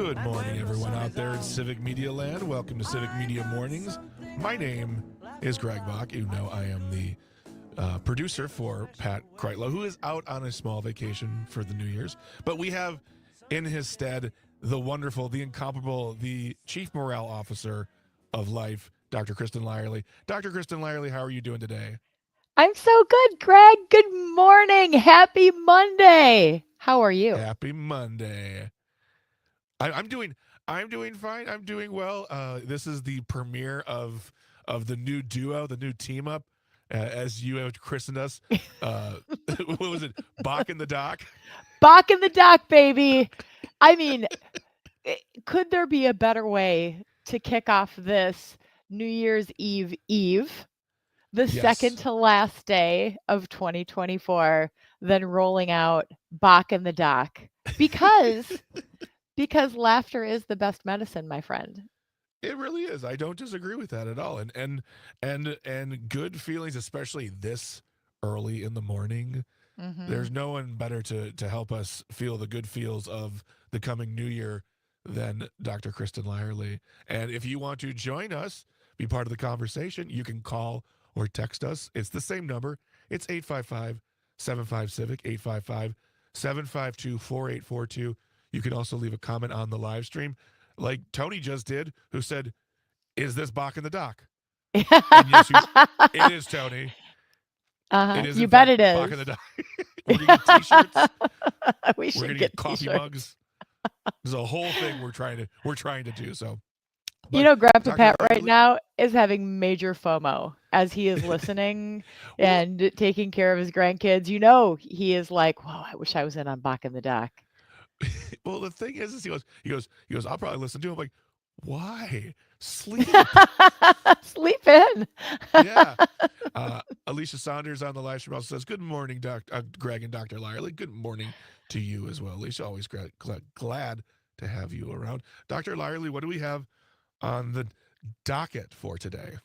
Good morning, everyone out there in Civic Media Land. Welcome to Civic Media Mornings. My name is Greg Bach. You know I am the producer for Pat Kreitlow, who is out on a small vacation for the New Year's. But we have in his stead the wonderful, the incomparable, the Chief Morale Officer of life, Dr. Kristin Lyerly. Dr. Kristin Lyerly, how are you doing today? I'm so good, Greg. Good morning. Happy Monday. How are you? Happy Monday. I'm doing fine. I'm doing well. This is the premiere of the new duo, the new team up, as you have christened us. What was it? Bach in the Dock. Bach in the dock, baby. I mean, could there be a better way to kick off this New Year's Eve, the second Yes. to last day of 2024, than rolling out Bach in the dock? Because laughter is the best medicine, my friend. It really is. I don't disagree with that at all. And good feelings, especially this early in the morning. There's Mhm. no one better to help us feel the good feels of the coming new year than Dr. Kristin Lyerly. And if you want to join us, be part of the conversation, you can call or text us. It's the same number. It's 855-75-CIVIC, 855-752-4842. You can also leave a comment on the live stream like Tony just did, who said, "Is this Bach in the Dock?" And yes, it is, Tony. It Uh-huh. is, You in bet fact, it Bach in is. the Dock. We're going to get t-shirts. We We're should going to get get coffee t-shirts. mugs. There's a whole thing we're trying to do. So, You but know, Grandpa Dr. Pat right Lyerly, now is having major FOMO as he is listening well, and taking care of his grandkids. You know, he is like, "Wow, I wish I was in on Bach in the Dock." well, the thing is he goes, I'll probably listen to him. I'm like, why? Sleep. Sleep in. Yeah. Alicia Saunders on the live stream also says, "Good morning, Greg and Dr. Lyerly. Good morning to you as well." Alicia, always glad to have you around. Dr. Lyerly, what do we have on the docket for today?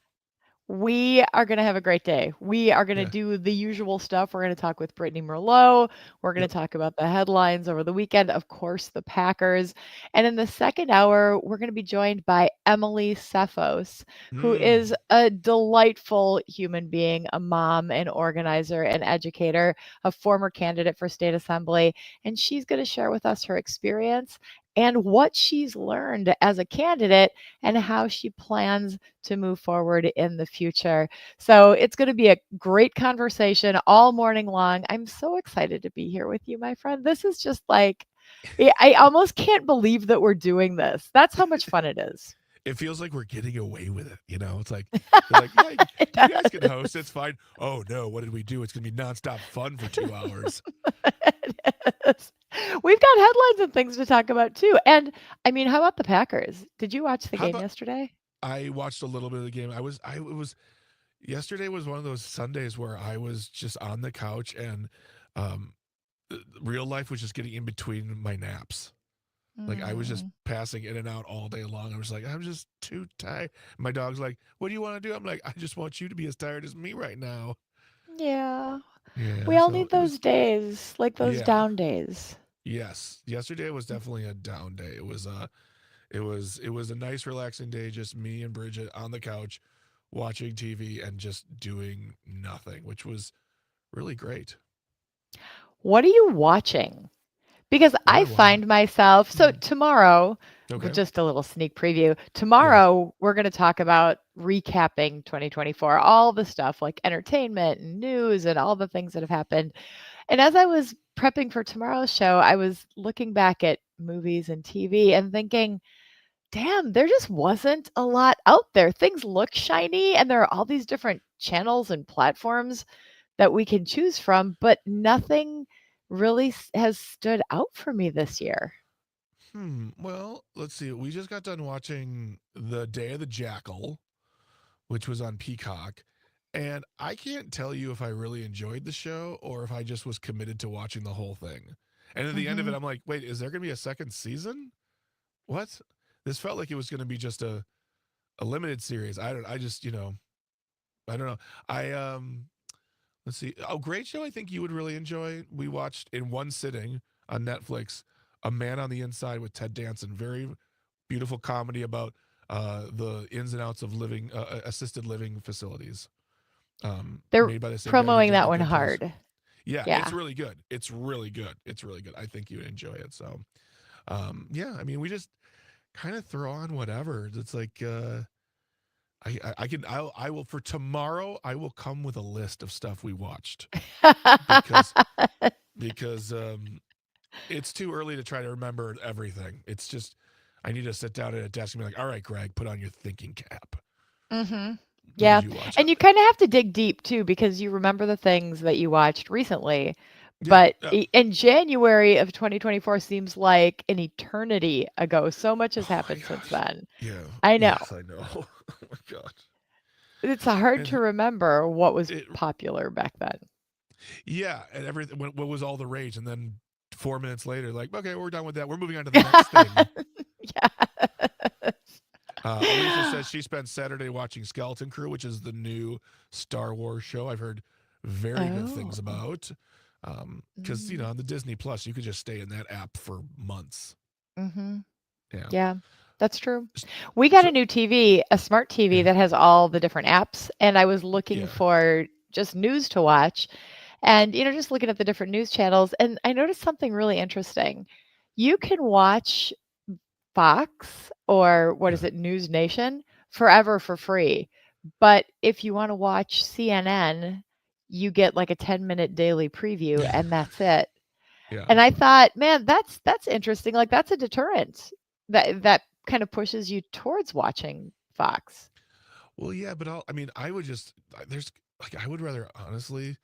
We are going to have a great day. We are going to Yeah. do the usual stuff. We're going to talk with Brittany Merlot. We're going Yep. to talk about the headlines over the weekend, of course, the Packers. And in the second hour, we're going to be joined by Emily Cephos, who is Mm. a delightful human being, a mom, an organizer, an educator, a former candidate for state assembly. And she's going to share with us her experience and what she's learned as a candidate and how she plans to move forward in the future. So it's going to be a great conversation all morning long. I'm so excited to be here with you, my friend. This is just like, I almost can't believe that we're doing this. That's how much fun it is. It feels like we're getting away with it. It's like they're like, yeah, It you guys can host. does. It's fine. Oh no, what did we do? It's gonna be nonstop fun for 2 hours. It is. We've got headlines and things to talk about too. And I mean, how about the Packers? Did you watch the How game about yesterday? I watched a little bit of the game. I it was yesterday was one of those Sundays where I was just on the couch and um real life was just getting in between my naps. Like I was just Mm, passing in and out all day long. I was like, I'm just too tired. My dog's like, "What do you want to do?" I'm like, "I just want you to be as tired as me right now." yeah. We Yeah, all so need it those was days, like those yeah. down days. Yes. Yesterday was definitely a down day. It was a nice relaxing day, just me and Bridget on the couch watching TV and just doing nothing, which was really great. What are you watching? Because What am I I watching? find myself so Hmm. tomorrow, Okay. just a little sneak preview. Yeah. Tomorrow, we're going to talk about recapping 2024, all the stuff like entertainment and news and all the things that have happened. And as I was prepping for tomorrow's show, I was looking back at movies and TV and thinking, damn, there just wasn't a lot out there. Things look shiny and there are all these different channels and platforms that we can choose from, but nothing really has stood out for me this year. Well, let's see. We just got done watching The Day of the Jackal, which was on Peacock. And I can't tell you if I really enjoyed the show or if I just was committed to watching the whole thing. And at the end of it, Mhm. I'm like, wait, is there going to be a second season? What? This felt like it was going to be just a limited series. I just, I don't know. I let's see. Oh, great show I think you would really enjoy. We watched in one sitting on Netflix A Man on the Inside with Ted Danson. Very beautiful comedy about the ins and outs of living assisted living facilities. They're Made by the same guy who promoting did that The one Good Place. hard. Yeah, it's Yeah. really good. It's really good. It's really good. I think you'd enjoy it. So, yeah, I mean, we just kind of throw on whatever. It's like I will for tomorrow. I will come with a list of stuff we watched because it's too early to try to remember everything. It's just I need to sit down at a desk and be like, all right, Greg, put on your thinking cap. Mm-hmm. What Yeah. did you watch? And you kind of have to dig deep too because you remember the things that you watched recently. Yeah, But yeah. in January of 2024 seems like an eternity ago. So much has Oh my happened since gosh. then. Yeah. I know. Yes, I know. Oh my god. It's hard to And remember what was it, popular back then. yeah, and everything. What was all the rage? And then 4 minutes later, like, okay, we're done with that. We're moving on to the next thing. Yeah. Alicia says she spent Saturday watching Skeleton Crew, which is the new Star Wars show. I've heard very good things Oh. about. Because Mm. on the Disney Plus, you could just stay in that app for months. Mhm. Yeah. Yeah, that's true. We got So a new TV, a smart TV yeah, that has all the different apps, and I was looking yeah, for just news to watch and, just looking at the different news channels, and I noticed something really interesting. You can watch Fox or what yeah, is it, News Nation forever for free. But if you want to watch CNN, you get like a 10-minute daily preview and that's it. yeah. And I thought, man, that's interesting. Like that's a deterrent that kind of pushes you towards watching Fox. Well, yeah, but I mean, I would just there's like I would rather honestly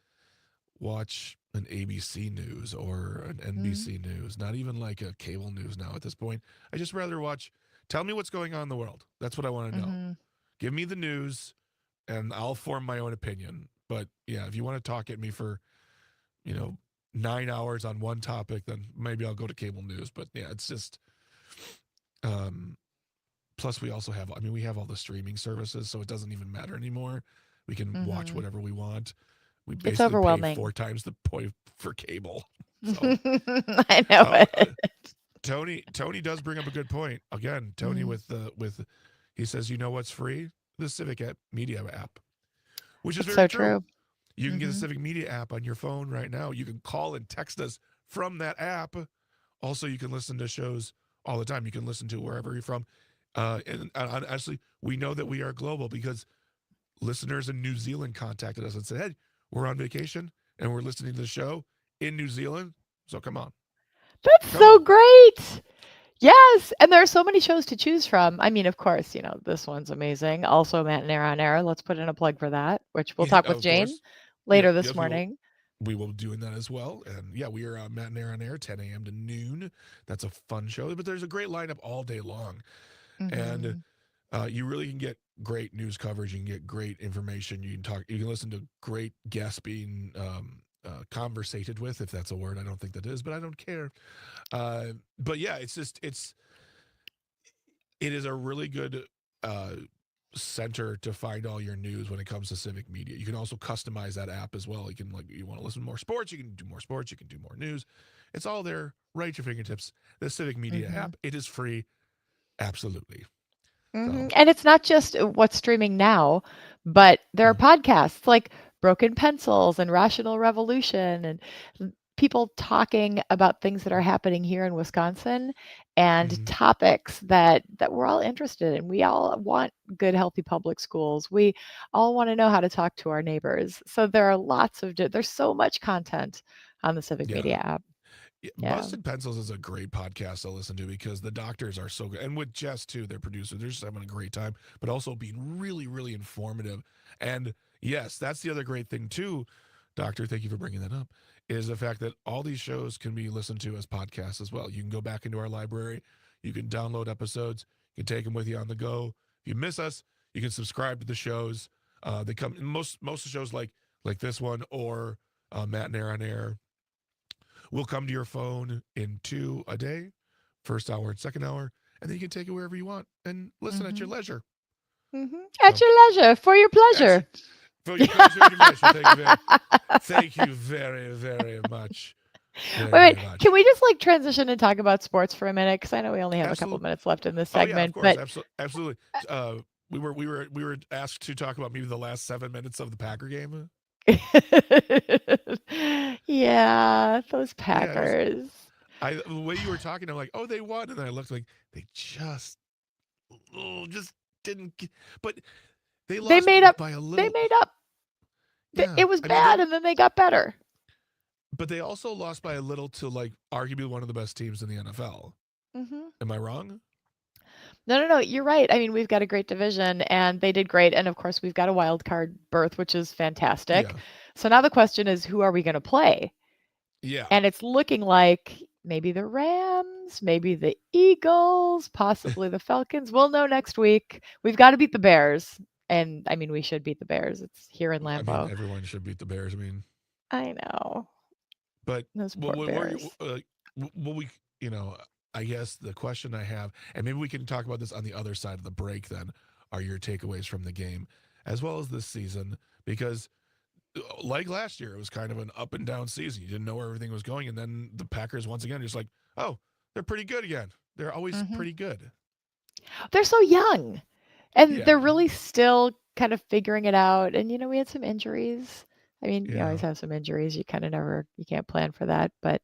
watch an ABC News or an Mm-hmm. NBC News, not even like a cable news now at this point. I just rather watch. Tell me what's going on in the world. That's what I want to know. Mm-hmm. Give me the news, and I'll form my own opinion. But yeah, if you want to talk at me for you know 9 hours on one topic, then maybe I'll go to cable news. But yeah, it's just. Um, Plus, we also have. I mean, we have all the streaming services, so it doesn't even matter anymore. We can watch Mm-hmm. whatever we want. We It's basically pay four overwhelming. times the point for cable. So, I know oh, it. Tony does bring up a good point. Again, Tony Mm, with he says, you know what's free? The Civic app, Media app, which is it's very so true. true. You can get the Mm-hmm. Civic Media app on your phone right now. You can call and text us from that app. Also, you can listen to shows all the time. You can listen to wherever you're from. And honestly, we know that we are global because listeners in New Zealand contacted us and said, hey, we're on vacation and we're listening to the show in New Zealand. So come on. That's Come so on. great. Yes, and there are so many shows to choose from. I mean, of course, this one's amazing. Also, Matt and Air on Air. Let's put in a plug for that, which we'll Yeah, talk with of Jane course. later this Yes, we will. morning. We will be doing that as well. And yeah, we are Matt and Air on Air, 10 a.m. to noon. That's a fun show. But there's a great lineup all day long. And Mhm. you really can get great news coverage. You can get great information. You can talk. You can listen to great guests being conversated with, if that's a word. I don't think that is, but I don't care. But yeah, it is a really good uh, center to find all your news when it comes to Civic Media. You can also customize that app as well. You can you want to listen to more sports, you can do more sports. You can do more news. It's all there, right at your fingertips. The Civic Media Mhm. app. It is free, absolutely. So. Mhm. And it's not just what's streaming now, but there are Mm-hmm. podcasts like Broken Pencils and Rational Revolution and people talking about things that are happening here in Wisconsin and Mm-hmm. topics that we're all interested in. We all want good healthy public schools. We all want to know how to talk to our neighbors. So there are lots of there's so much content on the Civic Yeah. Media app. Yeah. Busted Pencils is a great podcast to listen to because the doctors are so good. And with Jess, too, their producer, they're just having a great time, but also being really, really informative. And yes, that's the other great thing, too, Doctor. Thank you for bringing that up. Is the fact that all these shows can be listened to as podcasts as well. You can go back into our library, you can download episodes, you can take them with you on the go. If you miss us, you can subscribe to the shows. They come most of the shows like this one or Matt and Air on Air will come to your phone in two a day, first hour and second hour, and then you can take it wherever you want and listen at your Mhm. leisure. Mhm. At So, your leisure, for your actually, pleasure. for your pleasure and your pleasure. Thank you very, very much. Very, Wait, very can much. we just like transition and talk about sports for a minute? Because I know we only have a couple Absolutely. minutes left in this Oh yeah, of segment, course. but Absolutely. Uh, we were asked to talk about maybe the last 7 minutes of the Packer game. yeah, those Yeah, it was. Packers. The way you were talking, I'm like, oh, they won, and then I looked like they just didn't. But they They lost made up. by a They little. made up. Yeah, It was I mean they, bad, and then they got better. but they also lost by a little to like arguably one of the best teams in the NFL. Hmm. Am I wrong? No, no, no. You're right. I mean, we've got a great division, and they did great. And of course, we've got a wild card berth, which is fantastic. Yeah, So now the question is, who are we going to play? yeah. And it's looking like maybe the Rams, maybe the Eagles, possibly the Falcons. We'll know next week. We've got to beat the Bears. And I mean, we should beat the Bears. It's here in I mean, Lambeau. everyone should beat the Bears. I mean, I know. but Those what, poor what, what, are you- Bears. what we, you know, I guess the question I have, and maybe we can talk about this on the other side of the break. Then, are your takeaways from the game, as well as this season? Because like last year, it was kind of an up and down season. You didn't know where everything was going, and then the Packers once again just like, oh, they're pretty good again. They're always Hmm. pretty good. They're so young. And Yeah, they're really still kind of figuring it out. And, we had some injuries. I mean, you yeah, always have some injuries. You kind of never, you can't plan for that. But,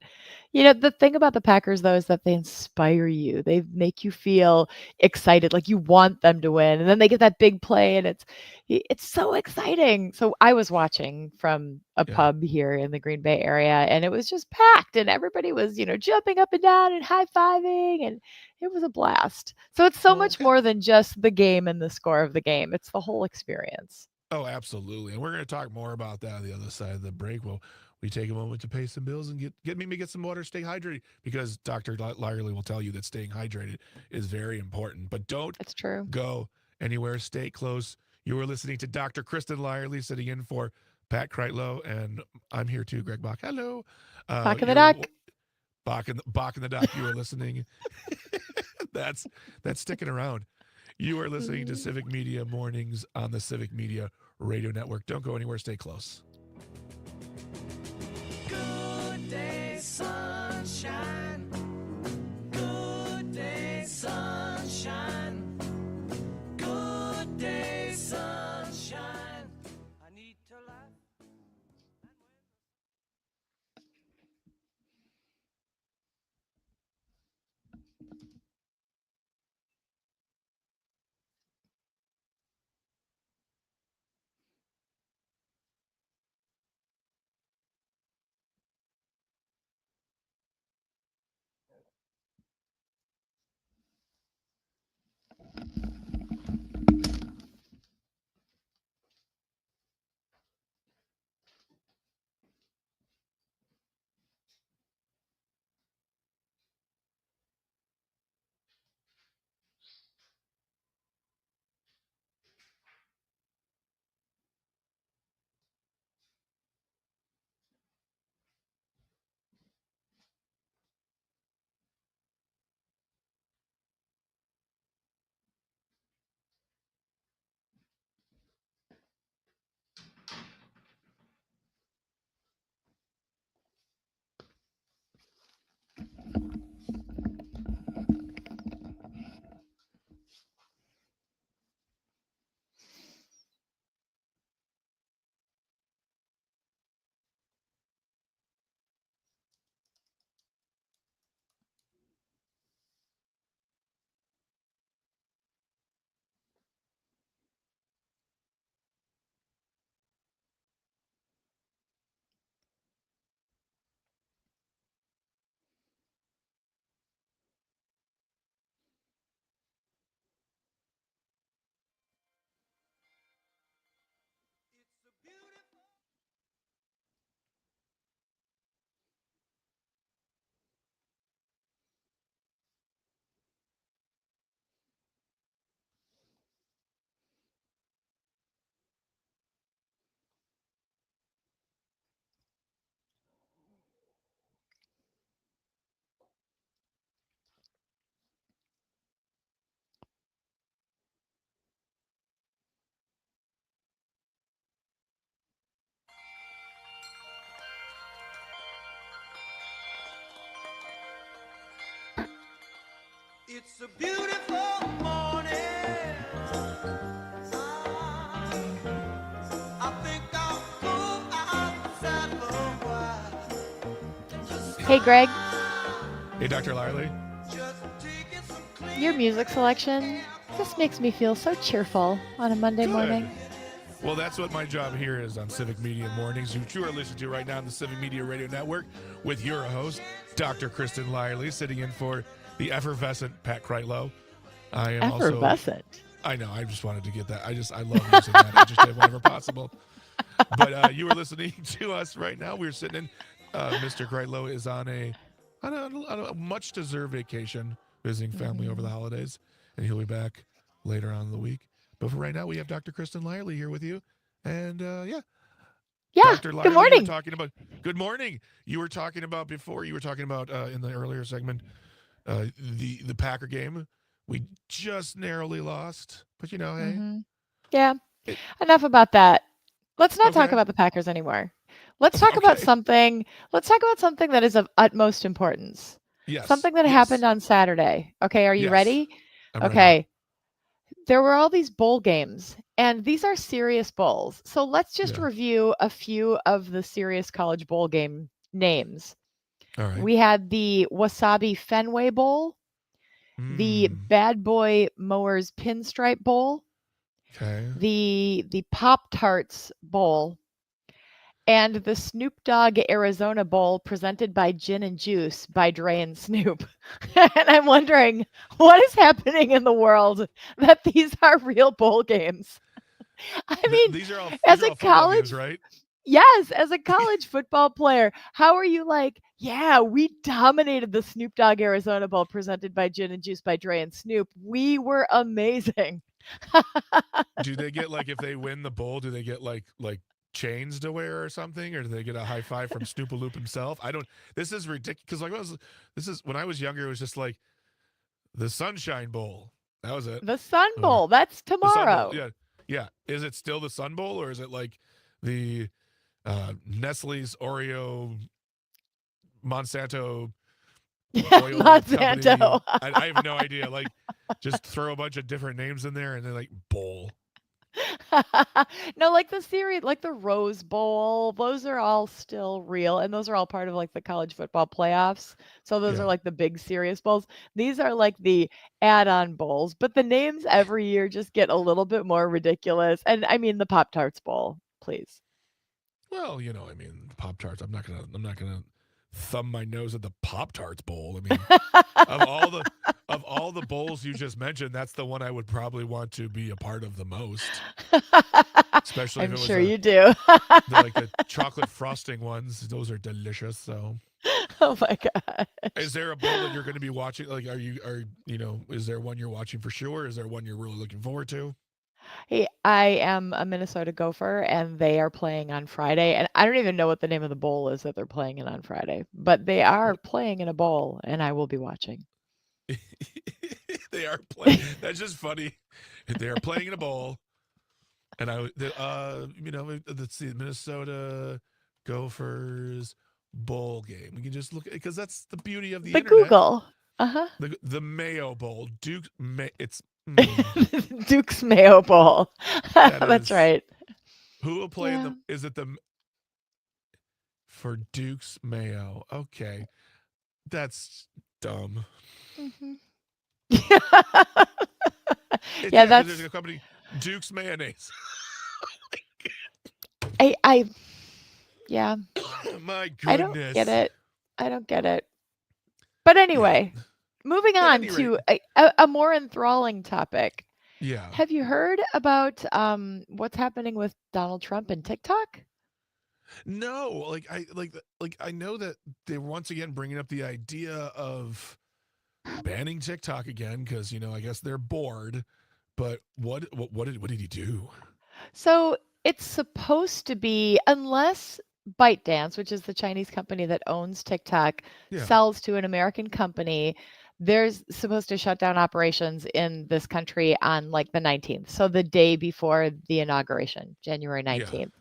the thing about the Packers, though, is that they inspire you. They make you feel excited, like you want them to win. And then they get that big play, and it's so exciting. So I was watching from a yeah. pub here in the Green Bay area, and it was just packed, and everybody was, jumping up and down and high fiving, and it was a blast. So it's so Well, much more than just the game and the score of the game. It's the whole experience. oh, absolutely. And we're going to talk more about that on the other side of the break. Well, we take a moment to pay some bills and get some water, stay hydrated, because Dr. Lyerly will tell you that staying hydrated is very important. But don't It's true. go anywhere. Stay close. You are listening to Dr. Kristin Lyerly sitting in for Pat Kreitlow, and I'm here too, Greg Bach. Hello. Talk in the You're duck. Bach in the dock. You are listening. that's that's sticking around. You are listening to Mm. Civic Media Mornings on the Civic Media Radio Network. Don't go anywhere. Stay close. Good day, sunshine. Good day, sunshine. Good day, sunshine. I need to laugh. It's a beautiful morning. I think I'll go outside for a while. The Hey, Greg, sky Hey, Dr. Lyerly. just taking some your clean music selection just makes me feel so cheerful on a Monday Good. morning. Well, that's what my job here is on Civic Media Mornings, which you are listening to right now on the Civic Media Radio Network with your host, Dr. Kristin Lyerly, sitting in for the effervescent Pat Kreitlow. I am also, Effervescent. I know, I just wanted to get that. I love using that adjective whenever possible. But you are listening to us right now. We're sitting in, Mr. Kreitlow is on a much-deserved vacation, visiting family over the holidays, and he'll be back later on in the week. But for right now, we have Dr. Kristin Lyerly here with you. And yeah, Yeah, Dr. good Lyerly, you were morning. talking about, good morning. You were talking about before, you were talking about in the earlier segment, the Packer game. We just narrowly lost, but you know, hey, hmm Yeah, it, enough about that. Let's not talk okay, about the Packers anymore. Let's talk about okay, something. Let's talk about something that is of utmost importance. yes, Something that happened yes, on Saturday. Okay, are you yes, ready? I'm ready. Okay, there were all these bowl games, and these are serious bowls. So let's just Yeah, review a few of the serious college bowl game names. all right. We had the Wasabi Fenway Bowl, the Mm, Bad Boy Mowers Pinstripe Bowl, okay. the Pop Tarts Bowl, and the Snoop Dogg Arizona Bowl presented by Gin and Juice by Dre and Snoop. And I'm wondering what is happening in the world that these are real bowl games. I mean, These are all as a football games, college right? yes, as a college football player, how are you like, yeah, we dominated the Snoop Dogg Arizona Bowl presented by Gin and Juice by Dre and Snoop. We were amazing. Do they get like if they win the bowl? Do they get like chains to wear or something, or do they get a high five from Snoopaloop himself? I don't. This is ridiculous. Because this is when I was younger. It was just like the Sunshine Bowl. That was it. The Sun Or Bowl, that's the Sun Bowl. tomorrow. Yeah, yeah. Is it still the Sun Bowl, or is it like the Nestle's Oreo Monsanto oil company? Monsanto. I have no idea. Like, just throw a bunch of different names in there and then like bowl. No, like the series, like the Rose Bowl, those are all still real, and those are all part of like the college football playoffs. So those are Yeah. like the big serious bowls. These are like the add-on bowls, but the names every year just get a little bit more ridiculous. And I mean the Pop Tarts Bowl, please. Well, I mean, Pop Tarts. I'm not gonna thumb my nose at the Pop Tarts bowl. I mean, of all the of all the bowls you just mentioned, that's the one I would probably want to be a part of the most. Especially if I'm it was sure you do. the chocolate frosting ones. Those are delicious. So, Oh my gosh. is there a bowl that you're going to be watching? Like, is there one you're watching for sure? Is there one you're really looking forward to? Hey, I am a Minnesota Gopher, and they are playing on Friday. And I don't even know what the name of the bowl is that they're playing in on Friday, but they are What? playing in a bowl, and I will be watching. They are playing. That's just funny. They are playing in a bowl. And let's see, Minnesota Gophers bowl game. We can just look because that's the beauty of the The internet. Google. Uh-huh. The Mayo Bowl, It's mm, Duke's Mayo Bowl. that That's is right. who will play in Yeah. the? Is it the for Duke's Mayo? Okay, that's dumb. Mhm. It's Yeah, yeah, because there's that's a company Duke's mayonnaise. I yeah, My I don't get goodness. it. I don't get it. But Yeah. anyway, moving At on any rate, to a more enthralling topic. yeah. Have you heard about what's happening with Donald Trump and TikTok? No, I know that they're once again bringing up the idea of banning TikTok again because I guess they're bored. But what did he do? So it's supposed to be, unless ByteDance, which is the Chinese company that owns TikTok, Yeah. sells to an American company, there's supposed to shut down operations in this country on like the 19th. So the day before the inauguration, January Yeah. 19th.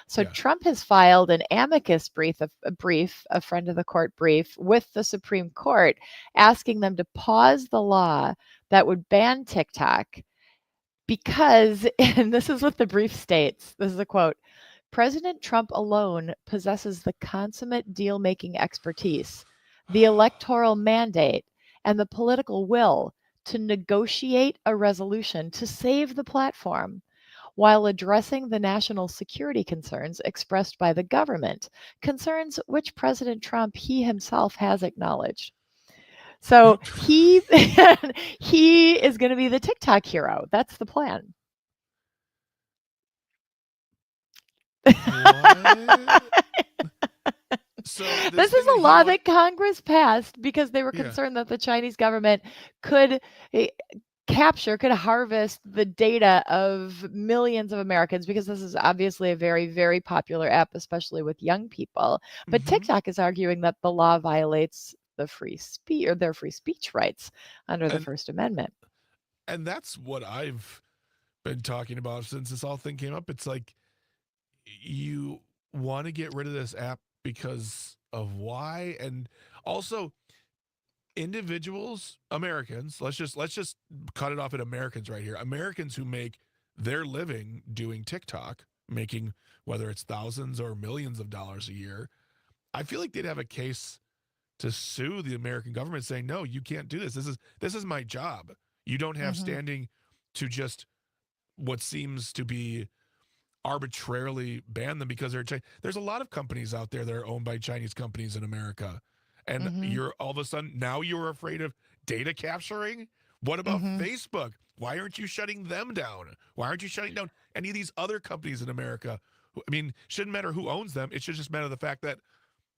So Yeah. Trump has filed an amicus brief, a friend of the court brief with the Supreme Court, asking them to pause the law that would ban TikTok because, and this is what the brief states, this is a quote, President Trump alone possesses the consummate deal-making expertise, the electoral mandate, and the political will to negotiate a resolution to save the platform while addressing the national security concerns expressed by the government, concerns which President Trump he himself has acknowledged. So he he is going to be the TikTok hero. That's the plan. What? So This thing is a that he law want, that Congress passed because they were yeah. concerned that the Chinese government could could harvest the data of millions of Americans, because this is obviously a very, very popular app, especially with young people. But Mhm. TikTok is arguing that the law violates the free speech or their free speech rights under the And First Amendment. and that's what I've been talking about since this all thing came up. It's like you want to get rid of this app because of why, and also individuals, Americans, let's just cut it off at Americans right here. Americans who make their living doing TikTok, making whether it's thousands or millions of dollars a year, I feel like they'd have a case to sue the American government saying, "No, you can't do this. This is my job. You don't have Mhm. standing to just what seems to be arbitrarily ban them because there's a lot of companies out there that are owned by Chinese companies in America, and Mhm. you're all of a sudden now you're afraid of data capturing. What about Mhm. Facebook? Why aren't you shutting them down? Why aren't you shutting down any of these other companies in America? I mean, shouldn't matter who owns them. It should just matter the fact that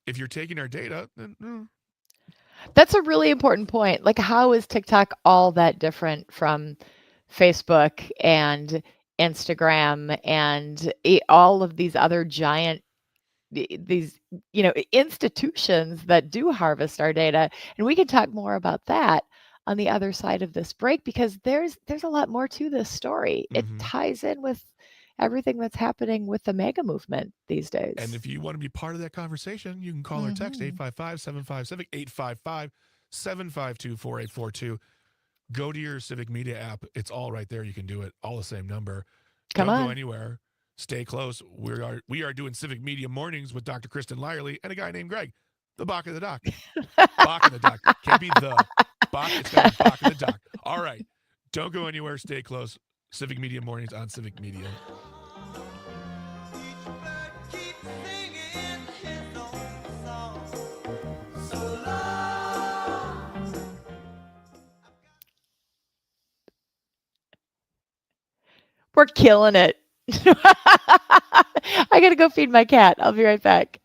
if you're taking our data, then That's a really important point. Like, how is TikTok all that different from Facebook and Instagram and all of these other giant these institutions that do harvest our data? And we can talk more about that on the other side of this break, because there's a lot more to this story. It mm-hmm. ties in with everything that's happening with the mega movement these And days. if you want to be part of that conversation, you can call or text Mhm. 855-75-CIVIC, 855-752-4842. Go to your Civic Media app. It's all right there. You can do it. All the same number. Come Don't go on. anywhere. Stay close. We are doing Civic Media Mornings with Dr. Kristin Lyerly and a guy named Greg. The Bach of the Doc. Bach of the Doc. Can't be the Bach. It's got to be Bach of the Doc. All right. Don't go anywhere. Stay close. Civic Media Mornings on Civic Media. Each bird keeps singing his own song. So long. We're killing it. I gotta go feed my cat. I'll be right back.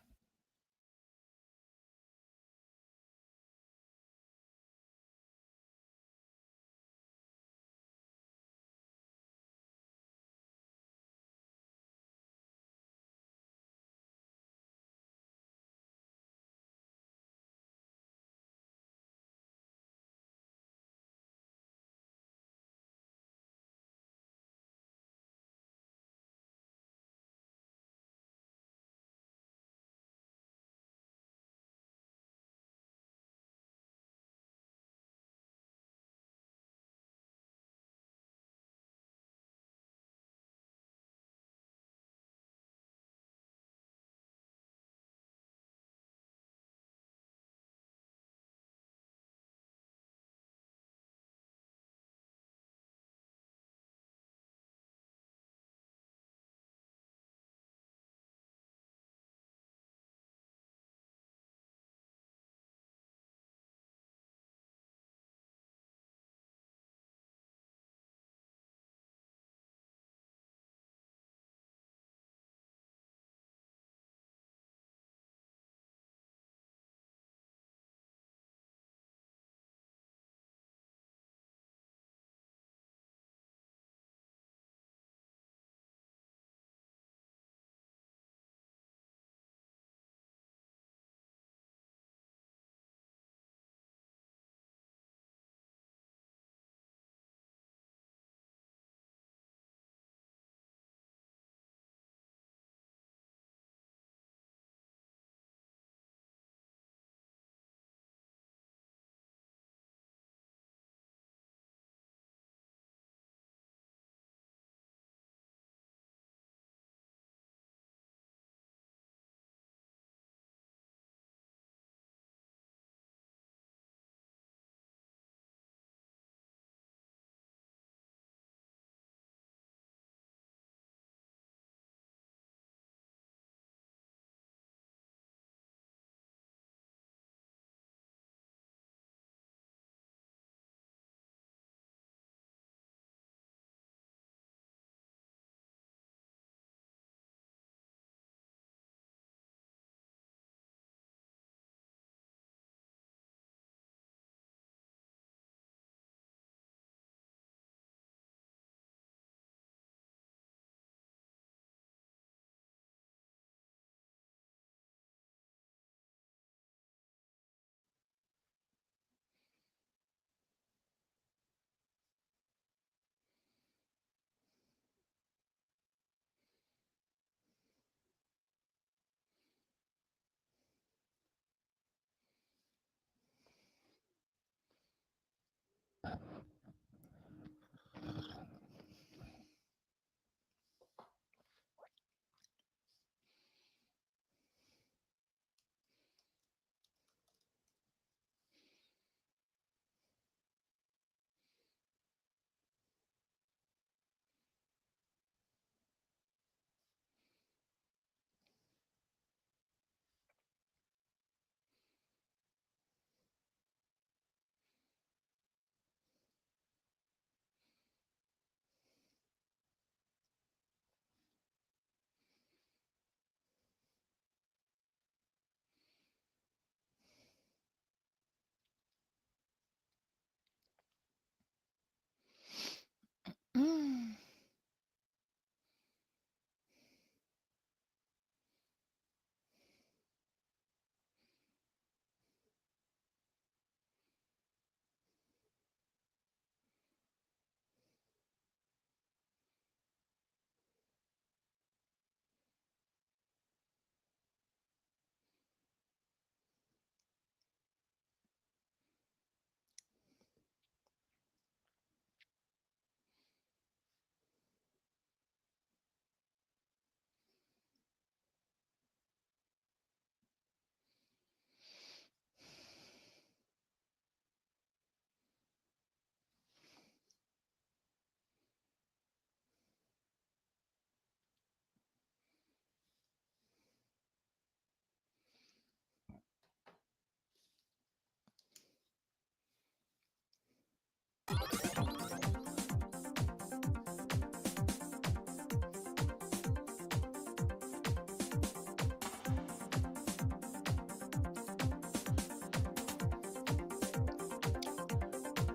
Mm.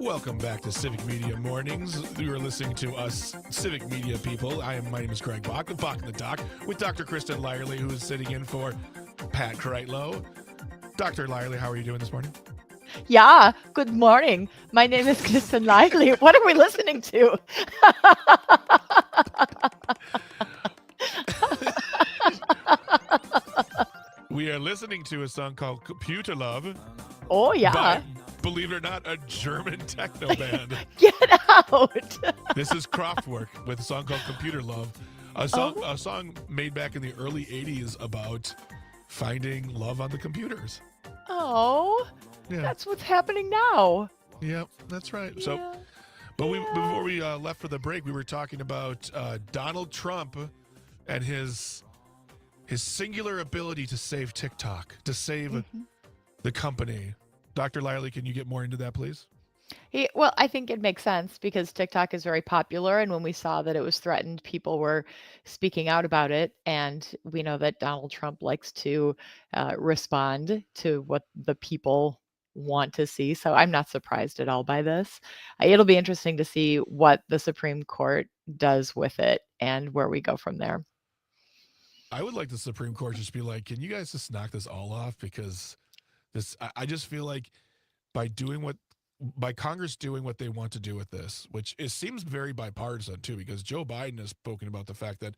Welcome back to Civic Media Mornings. You are listening to us Civic Media people. My name is Craig Bach, the Bach in the Doc, with Dr. Kristin Lyerly, who is sitting in for Pat Kreitlow. Dr. Lyerly, how are you doing this morning? Yeah, good morning. My name is Kristin Lyerly. What are we listening to? We are listening to a song called Computer Love Oh, yeah. by, believe it or not, a German techno band. Get out. This is Kraftwerk with a song called Computer Love, a song made back in the early 80s about finding love on the computers. Oh, Yeah. that's what's happening now. Yeah, that's right. So, Yeah. but before we left for the break, we were talking about Donald Trump and his singular ability to save TikTok, to save the company. Dr. Lyerly, can you get more into that, please? Well, I think it makes sense because TikTok is very popular. And when we saw that it was threatened, people were speaking out about it. And we know that Donald Trump likes to respond to what the people want to see. So I'm not surprised at all by this. It'll be interesting to see what the Supreme Court does with it and where we go from there. I would like the Supreme Court just be like, can you guys just knock this all off? Because I just feel like by Congress doing what they want to do with this, which it seems very bipartisan too, because Joe Biden has spoken about the fact that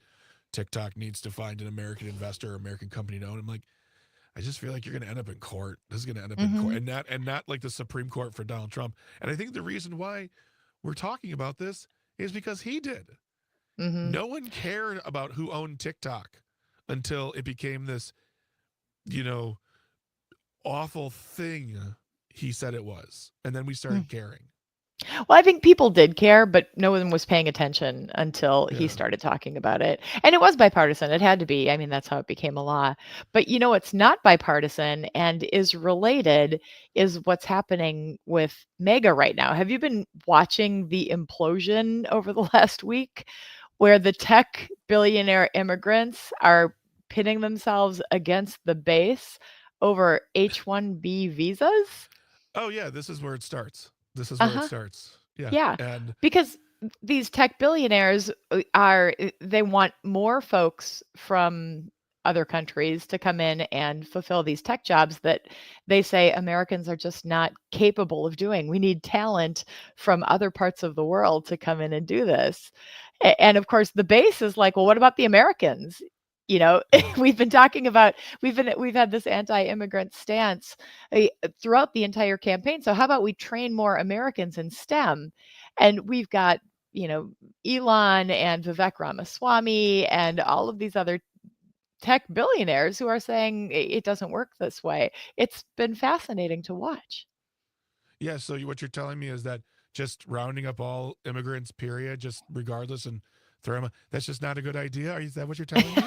TikTok needs to find an American investor or American company to own. I'm like, I just feel like you're going to end up in court. This is going to end up in court, and not like the Supreme Court for Donald Trump. And I think the reason why we're talking about this is because he did. No one cared about who owned TikTok until it became this, awful thing he said it was. And then we started caring. Well, I think people did care, but no one was paying attention until he started talking about it. And it was bipartisan. It had to be. I mean, that's how it became a law. But it's not bipartisan and is related is what's happening with MAGA right now. Have you been watching the implosion over the last week where the tech billionaire immigrants are pitting themselves against the base over H-1B visas? Oh, yeah, this is where it starts. It starts. Yeah. Yeah, And because these tech billionaires they want more folks from other countries to come in and fulfill these tech jobs that they say Americans are just not capable of doing. We need talent from other parts of the world to come in and do this. And of course, the base is like, well, what about the Americans? We've been talking about we've had this anti-immigrant stance throughout the entire campaign. So how about we train more Americans in STEM? And we've got, Elon and Vivek Ramaswamy and all of these other tech billionaires who are saying it doesn't work this way. It's been fascinating to watch. yeah, so what you're telling me is that just rounding up all immigrants, period, just regardless, and throw them, that's just not a good idea? Is that what you're telling me?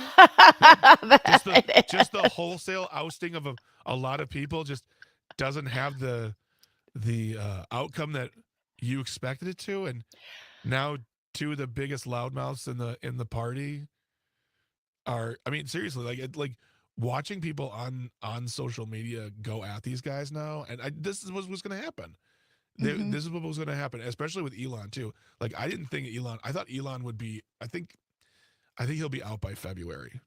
just the wholesale ousting of a lot of people just doesn't have the outcome that you expected it to, and now two of the biggest loudmouths in the party are, I mean, seriously, like watching people on social media go at these guys now, and this is what's going to happen. Hmm. this is what was going to happen, especially with Elon too. Like I didn't think Elon. I thought Elon would be. I think he'll be out by February.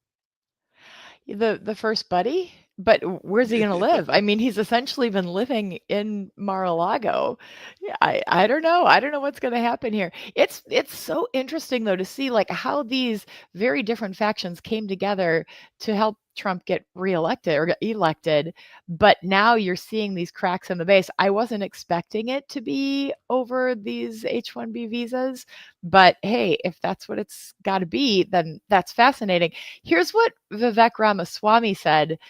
The first buddy, but where's he going to live? I mean, he's essentially been living in Mar-a-Lago. Yeah, I don't know. I don't know what's going to happen here. It's so interesting though to see like how these very different factions came together to help Trump get reelected or get elected, but now you're seeing these cracks in the base. I wasn't expecting it to be over these H-1B visas, but hey, if that's what it's got to be, then that's fascinating. Here's what Vivek Ramaswamy said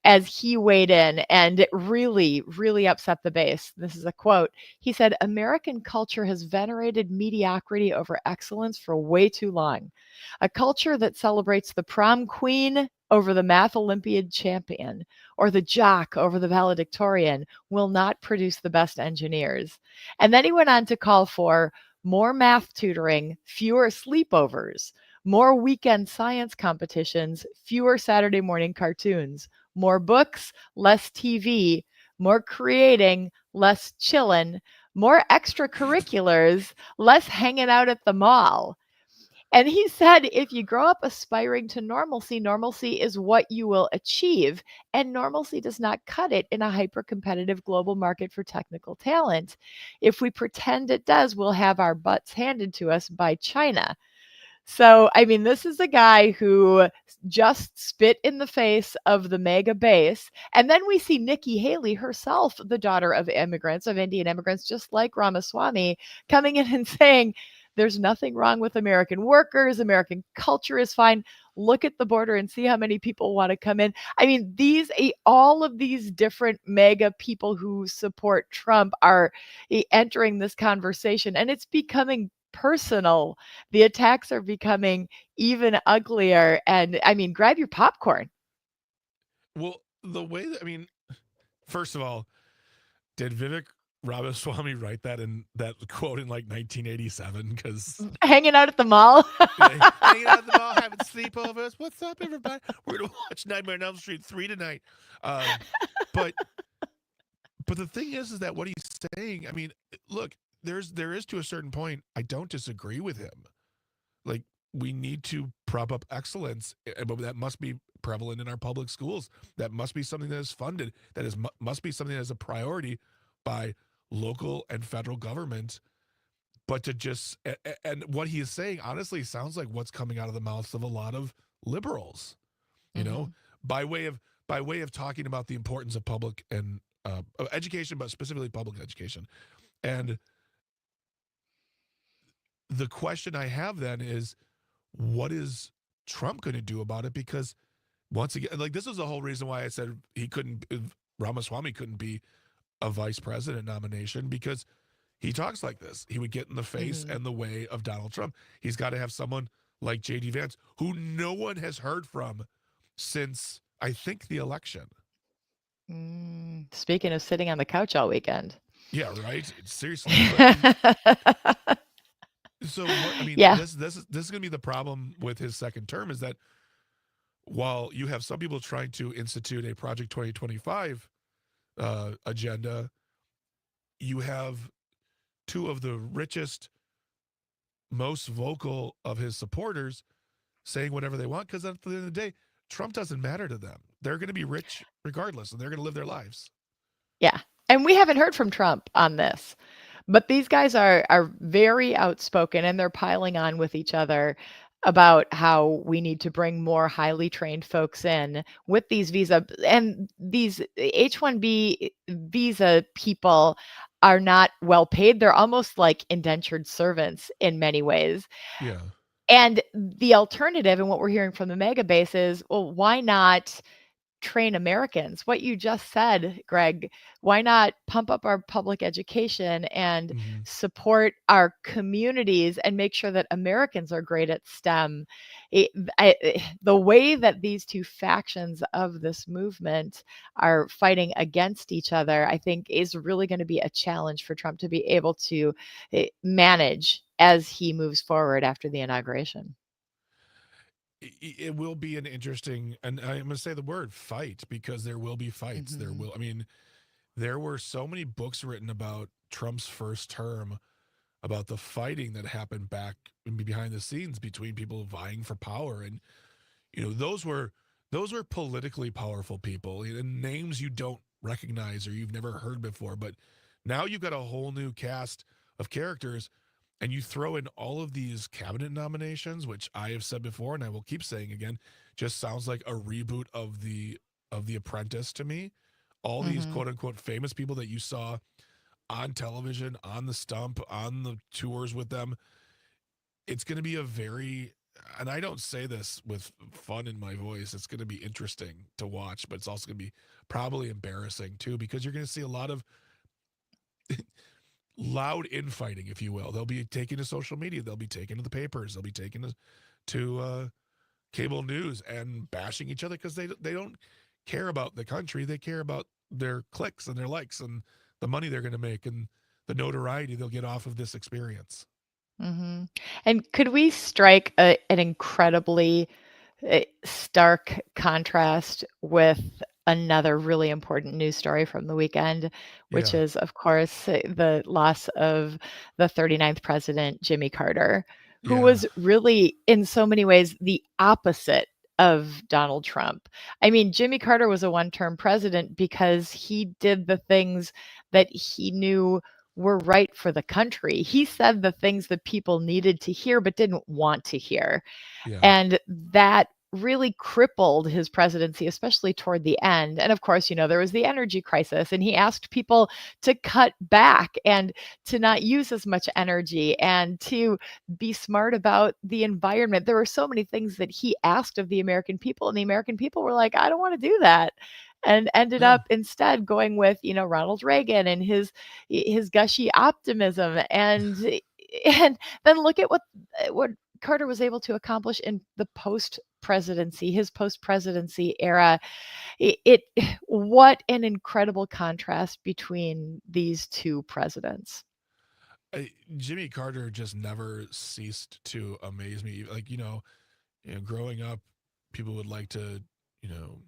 as he weighed in, and it really, really upset the base. This is a quote. He said, American culture has venerated mediocrity over excellence for way too long. A culture that celebrates the prom queen over the math Olympiad champion or the jock over the valedictorian will not produce the best engineers. And then he went on to call for more math tutoring, fewer sleepovers, more weekend science competitions, fewer Saturday morning cartoons, more books, less TV, more creating, less chillin', more extracurriculars, less hanging out at the mall. And he said, if you grow up aspiring to normalcy, normalcy is what you will achieve. And normalcy does not cut it in a hyper competitive global market for technical talent. If we pretend it does, we'll have our butts handed to us by China. So, I mean, this is a guy who just spit in the face of the mega base. And then we see Nikki Haley herself, the daughter of immigrants, of Indian immigrants, just like Ramaswamy, coming in and saying, there's nothing wrong with American workers. American culture is fine. Look at the border and see how many people want to come in. I mean, all of these different mega people who support Trump are entering this conversation, and it's becoming personal. The attacks are becoming even uglier. And I mean, grab your popcorn. Well, the way that, I mean, first of all, did Vivek Ramaswamy write that quote in like 1987? Because Hanging out at the mall. hanging out at the mall, having sleepovers. What's up, everybody? We're gonna watch Nightmare on Elm Street 3 tonight. Um, but the thing is that what he's saying. I mean, look, there is to a certain point. I don't disagree with him. Like we need to prop up excellence, but that must be prevalent in our public schools. That must be something that is funded. That is must be something that is a priority by local and federal government. But to just and what he is saying honestly sounds like what's coming out of the mouths of a lot of liberals, you know, Mhm. by way of talking about the importance of public and education, but specifically public education. And the question I have then is, what is Trump going to do about it? Because once again, like this is the whole reason why I said Ramaswamy couldn't be a vice president nomination, because he talks like this. He would get in the face Mhm. and the way of Donald Trump. He's got to have someone like J.D. Vance, who no one has heard from since I think the election. Speaking of sitting on the couch all weekend. Yeah, right. Seriously, but so what? I mean, Yeah. this is going to be the problem with his second term, is that while you have some people trying to institute a Project 2025 agenda, you have two of the richest, most vocal of his supporters saying whatever they want, because at the end of the day, Trump doesn't matter to them. They're going to be rich regardless, and they're going to live their lives. Yeah. And we haven't heard from Trump on this. But these guys are very outspoken, and they're piling on with each other about how we need to bring more highly trained folks in with these visa, and these H-1B visa people are not well paid. They're almost like indentured servants in many ways. Yeah. And the alternative, and what we're hearing from the mega base is, well, why not train Americans? What you just said, Greg, why not pump up our public education and Mm-hmm. support our communities and make sure that Americans are great at STEM? The way that these two factions of this movement are fighting against each other, I think, is really going to be a challenge for Trump to be able to manage as he moves forward after the inauguration. It will be an interesting, and I'm going to say the word fight, because there will be fights. There Mhm. will, I mean, there were so many books written about Trump's first term, about the fighting that happened back behind the scenes between people vying for power. And those were politically powerful people and names you don't recognize or you've never heard before. But now you've got a whole new cast of characters, and you throw in all of these cabinet nominations, which I have said before and I will keep saying again, just sounds like a reboot of the Apprentice to me. All these Mm-hmm. quote unquote famous people that you saw on television, on the stump, on the tours with them. It's going to be a very, and I don't say this with fun in my voice, it's going to be interesting to watch, but it's also going to be probably embarrassing too, because you're going to see a lot of loud infighting, if you will. They'll be taken to social media, they'll be taken to the papers, they'll be taken to cable news and bashing each other because they don't care about the country. They care about their clicks and their likes and the money they're going to make and the notoriety they'll get off of this experience. Mm-hmm. And could we strike an incredibly stark contrast with another really important news story from the weekend, which Yeah, is, of course, the loss of the 39th president, Jimmy Carter, who yeah, was really, in so many ways, the opposite of Donald Trump. I mean, Jimmy Carter was a one-term president because he did the things that he knew were right for the country. He said the things that people needed to hear but didn't want to hear. yeah, And that really crippled his presidency, especially toward the end. And of course, there was the energy crisis, and he asked people to cut back and to not use as much energy and to be smart about the environment. There were so many things that he asked of the American people, and the American people were like, I don't want to do that. And ended up no, instead going with, Ronald Reagan and his gushy optimism. And then look at what Carter was able to accomplish in the his post presidency era. It what an incredible contrast between these two presidents. Jimmy Carter just never ceased to amaze me. Like growing up, people would like to you know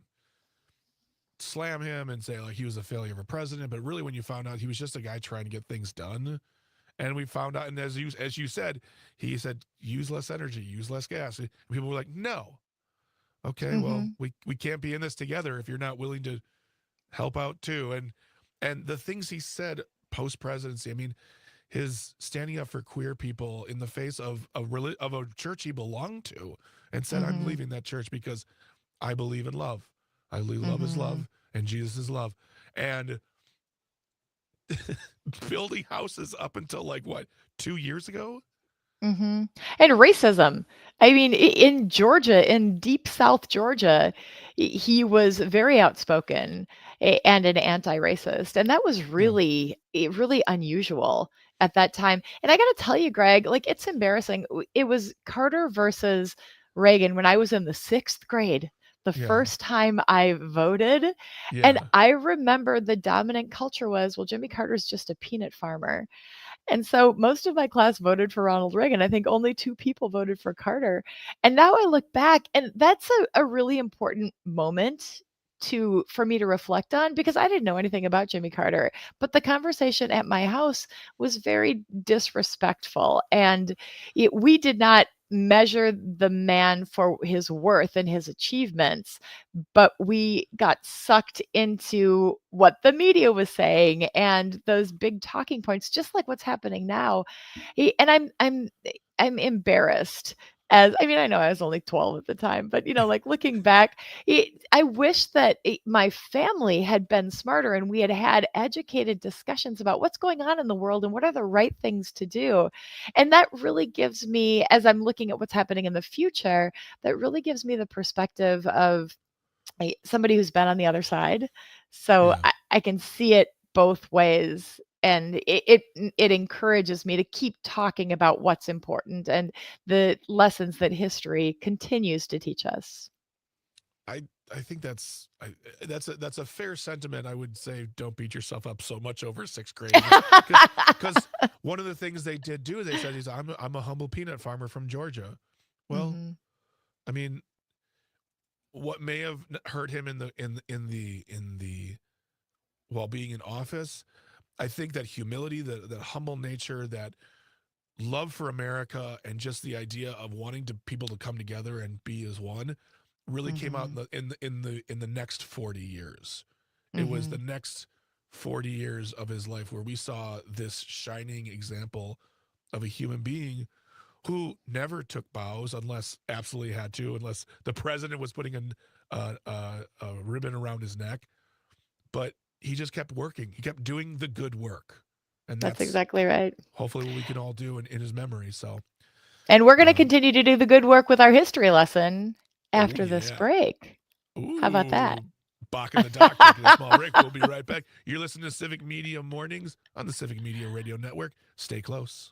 slam him and say like he was a failure of a president, but really when you found out he was just a guy trying to get things done. And we found out, and as you said, he said use less energy, use less gas. And people were like, no, okay, well Mhm. we can't be in this together if you're not willing to help out too. And the things he said post presidency, I mean, his standing up for queer people in the face of of a church he belonged to, and said, I'm Mhm. leaving that church because I believe in love. I believe love is Mhm. love and Jesus is love. And building houses up until like what, 2 years ago? Mhm. And racism. I mean, in Georgia, in deep South Georgia, he was very outspoken and an anti-racist, and that was Yeah, really unusual at that time. And I got to tell you, Greg, like it's embarrassing. It was Carter versus Reagan when I was in the 6th grade. The yeah, first time I voted, and yeah, I remember the dominant culture was, well, Jimmy Carter's just a peanut farmer. And so most of my class voted for Ronald Reagan. I think only 2 people voted for Carter. And now I look back, and that's a really important moment for me to reflect on because I didn't know anything about Jimmy Carter. But the conversation at my house was very disrespectful, and we did not measure the man for his worth and his achievements, but we got sucked into what the media was saying and those big talking points, just like what's happening now. And I'm embarrassed. As I mean, I know I was only 12 at the time, but like looking back, I wish that my family had been smarter and we had had educated discussions about what's going on in the world and what are the right things to do. And that really gives me, as I'm looking at what's happening in the future, that really gives me the perspective of somebody who's been on the other side. So yeah. I can see it both ways. And it encourages me to keep talking about what's important and the lessons that history continues to teach us. I think that's a fair sentiment. I would say don't beat yourself up so much over 6th grade. I mean, because one of the things they did do is they said I'm a humble peanut farmer from Georgia. Well, Mhm. I mean, what may have hurt him in the while being in office. I think that humility, that humble nature, that love for America, and just the idea of wanting people to come together and be as one really came out in the next 40 years. It was the next 40 years of his life where we saw this shining example of a human being who never took bows unless absolutely had to, unless the president was putting a ribbon around his neck. But he just kept working. He kept doing the good work. And That's exactly right. Hopefully what we can all do in his memory. So, and we're going to continue to do the good work with our history lesson after this yeah. break. Ooh, how about that? Bach and the Doc taking a small break. We'll be right back. You're listening to Civic Media Mornings on the Civic Media Radio Network. Stay close.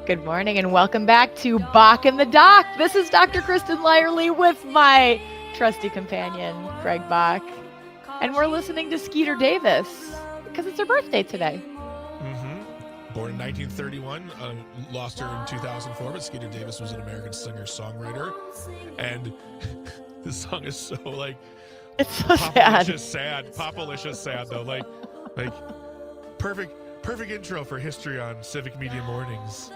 Good morning and welcome back to Bach and the Doc. This is Dr. Kristin Lyerly with my trusty companion, Greg Bach. And we're listening to Skeeter Davis because it's her birthday today. Born in 1931, lost her in 2004, but Skeeter Davis was an American singer-songwriter. And this song is so like... It's so sad. Popalicious sad, though. Like perfect intro for history on Civic Media Mornings.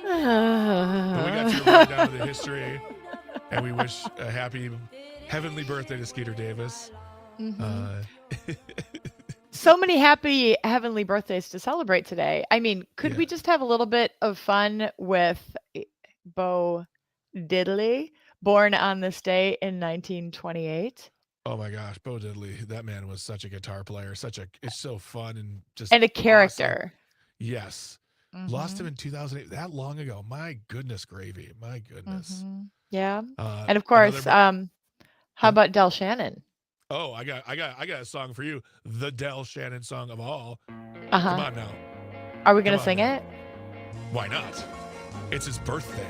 But we got to run down to the history, and we wish a happy heavenly birthday to Skeeter Davis. So many happy heavenly birthdays to celebrate today. I mean, could we just have a little bit of fun with Bo Diddley, born on this day in 1928? Oh my gosh, Bo Diddley. That man was such a guitar player. It's so fun and just a character. Awesome. Yes. Lost him in 2008. That long ago. My goodness gravy. My goodness. Yeah. And of course, how about Del Shannon? Oh, I got a song for you. The Del Shannon song of all. Come on now. Are we going to sing it? Why not? It's his birthday.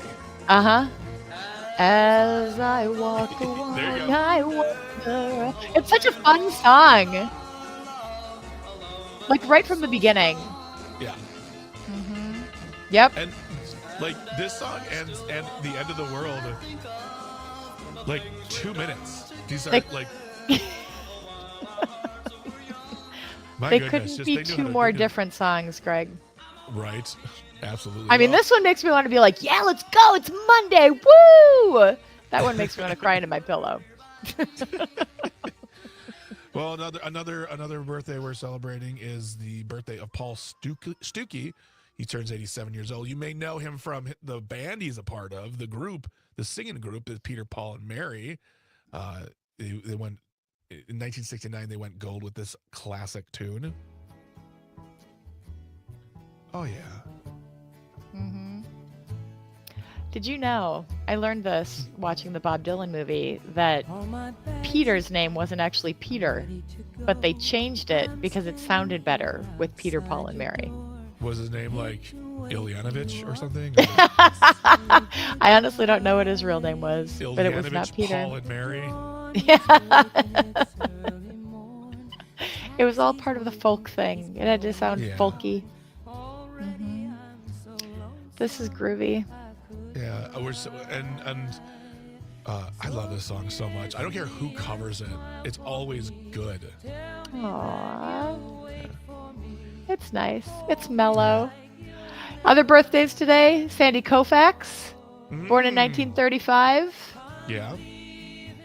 As I walk along, I wonder. It's such a fun song. Like right from the beginning. Yeah. Mm-hmm. Yep. And like this song ends and the end of the world like 2 minutes. These are like my They goodness, couldn't just be they knew how two to- more they knew- different songs, Greg. Right. Absolutely. I mean, Well, this one makes me want to be like, yeah, let's go. It's Monday. Woo! That one makes me want to cry into my pillow. well, another birthday we're celebrating is the birthday of Paul Stuckey. He turns 87 years old. You may know him from the band he's a part of, the group, the singing group is Peter, Paul, and Mary. They went in 1969. They went gold with this classic tune. Oh yeah. Mm-hmm. Did you know? I learned this watching the Bob Dylan movie that Peter's name wasn't actually Peter, but they changed it because it sounded better with Peter, Paul, and Mary. Was his name like Ilyanovich or something? I honestly don't know what his real name was, but it was not Ilyanovich, Peter. Paul, and Mary. Yeah. It was all part of the folk thing. It had to sound Yeah. folky. Mm-hmm. This is groovy. Yeah, I love this song so much. I don't care who covers it; it's always good. Aww. It's nice. It's mellow. Other birthdays today: Sandy Koufax, born in 1935. Yeah.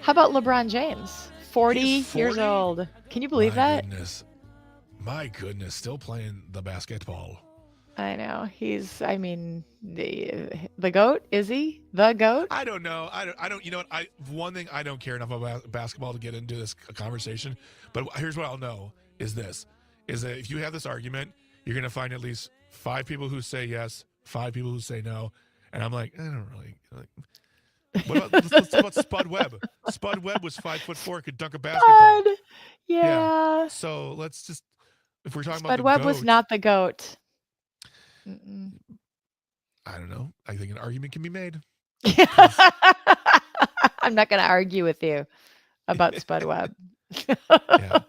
How about LeBron James? 40 He's years 40? old. Can you believe that? My goodness, still playing the basketball. I know. He's, I mean, the GOAT, is he? The GOAT? I don't know. I don't. You know what? One thing I don't care enough about basketball to get into this conversation. But here's what I'll know: is that if you have this argument, you're gonna find at least 5 people who say yes, 5 people who say no, and I'm like, I don't really like. What about, let's talk about Spud Webb. Spud Webb was 5'4", could dunk a basketball. Spud. Yeah. So let's just, if we're talking Spud about the Webb GOAT, was not the GOAT. Mm-mm. I don't know. I think an argument can be made. I'm not going to argue with you about Spud Webb. Yeah.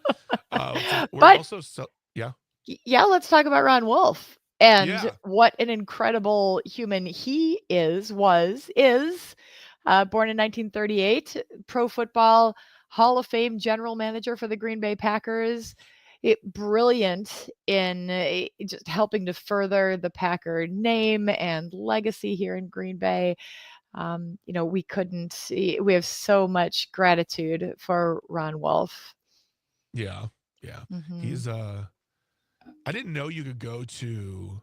We're But- also Yeah, let's talk about Ron Wolf and Yeah. what an incredible human he is, born in 1938, Pro Football Hall of Fame general manager for the Green Bay Packers. Brilliant in just helping to further the Packer name and legacy here in Green Bay. We have so much gratitude for Ron Wolf. Yeah. Mhm. He's I didn't know you could go to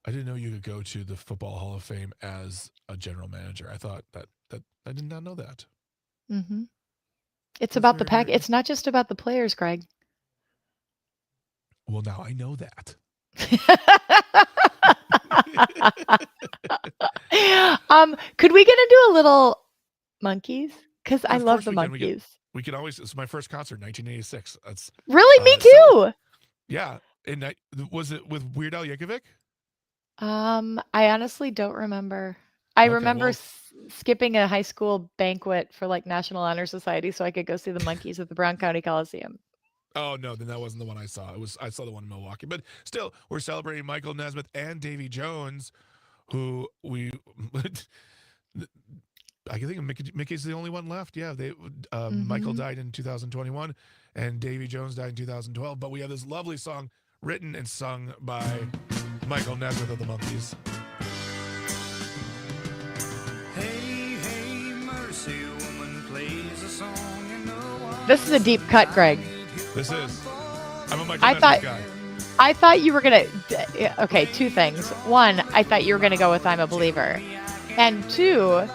the Football Hall of Fame as a general manager. I thought that I did not know that. Mhm. It's That's about the very, pack. very- It's not just about the players, Greg. Well, now I know that. Could we get into a little Monkeys? Because I Of love course the we can. We can. Monkeys. We can always. It's my first concert, 1986. That's Really, me so- too. yeah. And was it with Weird Al Yankovic? I honestly don't remember. I Okay, remember well- skipping a high school banquet for like National Honor Society so I could go see the Monkeys at the Brown County Coliseum. Oh no, then that wasn't the one I saw. I saw the one in Milwaukee. But still, we're celebrating Michael Nesmith and Davy Jones, who I think Mickey's the only one left. Yeah, Michael died in 2021, and Davy Jones died in 2012. But we have this lovely song written and sung by Michael Nesmith of the Monkees. Hey, hey, mercy, woman plays a song in the wild. This is a deep cut, Greg. This is. I'm a Michael I Nesmith thought- guy. I thought you were gonna. Okay, 2 things. 1, I thought you were gonna go with "I'm a Believer," and 2,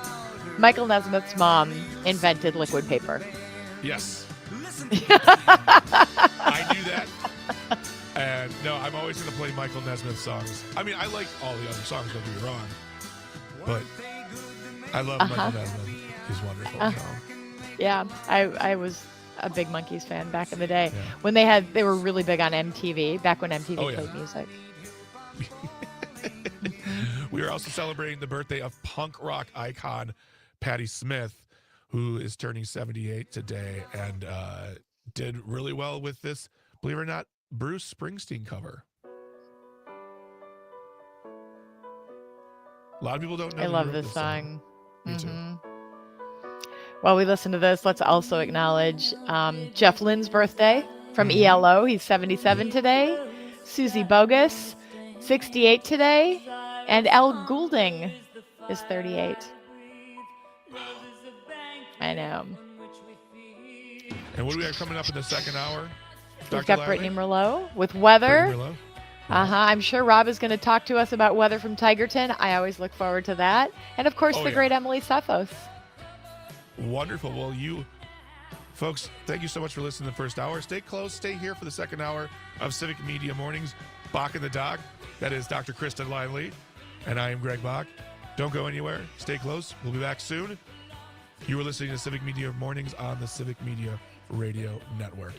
Michael Nesmith's mom invented liquid paper. Yes. I knew that. And no, I'm always going to play Michael Nesmith songs. I mean, I like all the other songs, don't get me wrong. But I love Michael Nesmith. He's wonderful. So. Yeah, I was a big Monkees fan back in the day Yeah. when they were really big on MTV, back when MTV Oh, yeah. played music. We are also celebrating the birthday of punk rock icon Patti Smith, who is turning 78 today and did really well with this, believe it or not, Bruce Springsteen cover. A lot of people don't know. I that you love wrote this song. Me too. While we listen to this, let's also acknowledge Jeff Lynne's birthday from Mhm. ELO. He's 77 today. Susie Bogus, 68 today. And Elle Goulding is 38. I know. And what do we have coming up in the second hour? We've Dr. got Brittany Lyerly? Merlot with weather. Brittany Merlot? I'm sure Rob is going to talk to us about weather from Tigerton. I always look forward to that. And of course, the great Emily Sefos. Wonderful. Well, you folks, thank you so much for listening to the first hour. Stay close. Stay here for the second hour of Civic Media Mornings. Bach and the Dog. That is Dr. Kristin Lyerly. And I am Greg Bach. Don't go anywhere. Stay close. We'll be back soon. You are listening to Civic Media Mornings on the Civic Media Radio Network.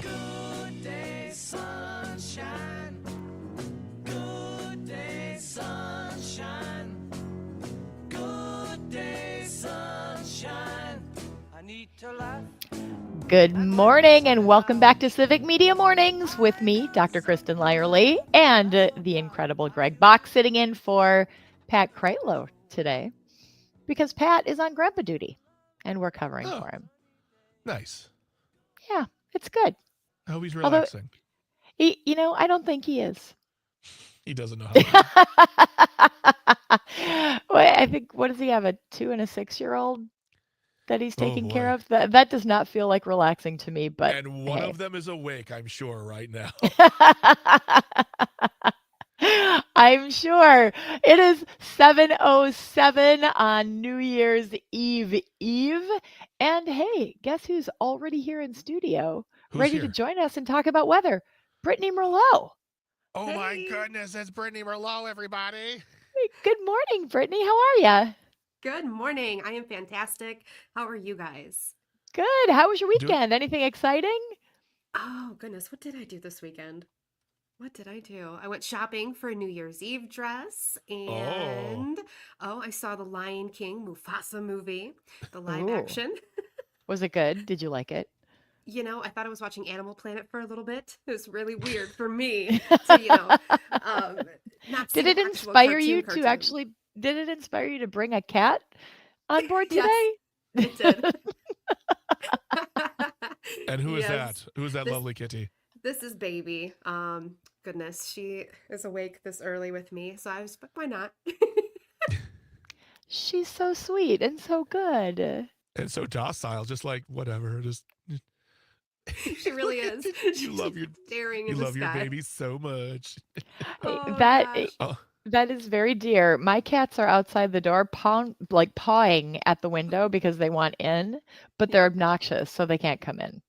Good day, sunshine. Good day, sunshine. Good day, sunshine. I need to laugh. Good morning and welcome back to Civic Media Mornings with me, Dr. Kristin Lyerly, and the incredible Greg Bach sitting in for Pat Kreitlow today because Pat is on grandpa duty and we're covering Oh. for him. Nice. Yeah, it's good. I hope he's Although, relaxing. I don't think he is. He doesn't know how to. Well, I think, what does he have, a 2 and a 6-year-old that he's taking care boy. of? That does not feel like relaxing to me, but And one hey. of them is awake, I'm sure, right now. I'm sure. It is 7:07 on New Year's Eve. And hey, guess who's already here in studio, Who's ready here? to join us and talk about weather? Brittany Merlot. Oh my Hey. goodness, it's Brittany Merlot, everybody. Hey, good morning, Brittany. How are you? Good morning. I am fantastic. How are you guys? Good. How was your Doing- weekend? Anything exciting? Oh, goodness. What did I do this weekend? What did I do? I went shopping for a New Year's Eve dress and I saw the Lion King Mufasa movie, the live Ooh. action. Was it good? Did you like it? I thought I was watching Animal Planet for a little bit. It was really weird for me to, not see Did it an actual inspire you cartoon. to actually, did it inspire you to bring a cat on board Yes, today? it did. And who is Yes. that? Who is that This- lovely kitty? This is Baby. Goodness, she is awake this early with me, so I was, but why not? She's so sweet and so good. And so docile, just like whatever. Just She really is. You love your staring you in the love your sky. baby so much. Hey, Oh, that gosh. Oh, That is very dear. My cats are outside the door, pawing at the window because they want in, but they're Yeah. obnoxious, so they can't come in.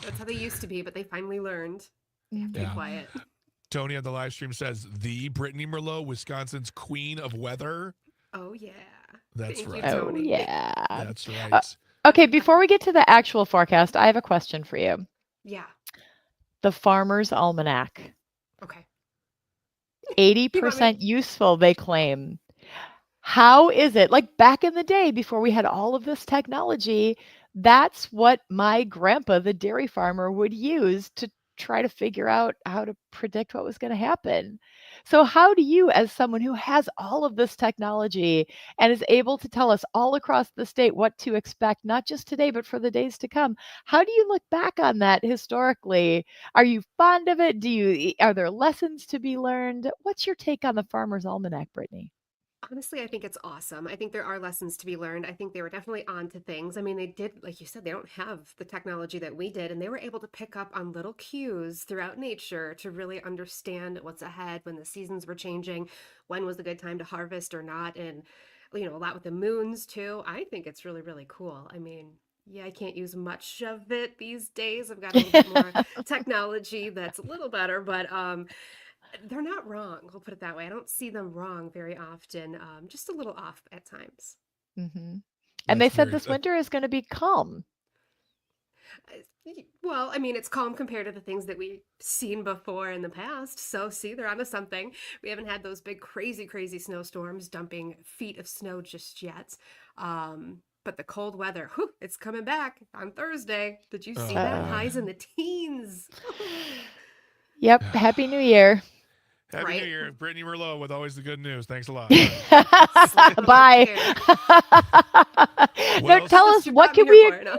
That's how they used to be, but they finally learned. They have to be Yeah. quiet. Tony on the live stream says the Brittany Merlot, Wisconsin's queen of weather. Oh, yeah. That's Thank you, right. Oh, Tony. yeah. That's Uh, right. okay, before we get to the actual forecast, I have a question for you. Yeah. The Farmer's Almanac. Okay. 80% useful, they claim. How is it? Like back in the day before we had all of this technology, that's what my grandpa, the dairy farmer, would use to try to figure out how to predict what was going to happen. So, how do you, as someone who has all of this technology and is able to tell us all across the state what to expect, not just today, but for the days to come, how do you look back on that historically? Are you fond of it? Are there lessons to be learned? What's your take on the Farmer's Almanac, Brittany? Honestly, I think it's awesome. I think there are lessons to be learned. I think they were definitely on to things. I mean, they did, like you said, they don't have the technology that we did, and they were able to pick up on little cues throughout nature to really understand what's ahead when the seasons were changing, when was a good time to harvest or not, and, a lot with the moons too. I think it's really, really cool. I mean, yeah, I can't use much of it these days. I've got a little bit more technology that's a little better, but they're not wrong. We'll put it that way. I don't see them wrong very often. Just a little off at times. Mhm. And they said this winter is gonna be calm. Well, I mean, it's calm compared to the things that we've seen before in the past. So, see, they're onto something. We haven't had those big, crazy, crazy snowstorms dumping feet of snow just yet. But the cold weather, whew, it's coming back on Thursday. Did you see that? Uh-oh. Highs in the teens. Yep. Happy New Year. Happy Right? New Year, Brittany Merlot, with always the good news. Thanks a lot. Slip it Bye. like Now, Well, tell That's us what you what brought me can we here for, no?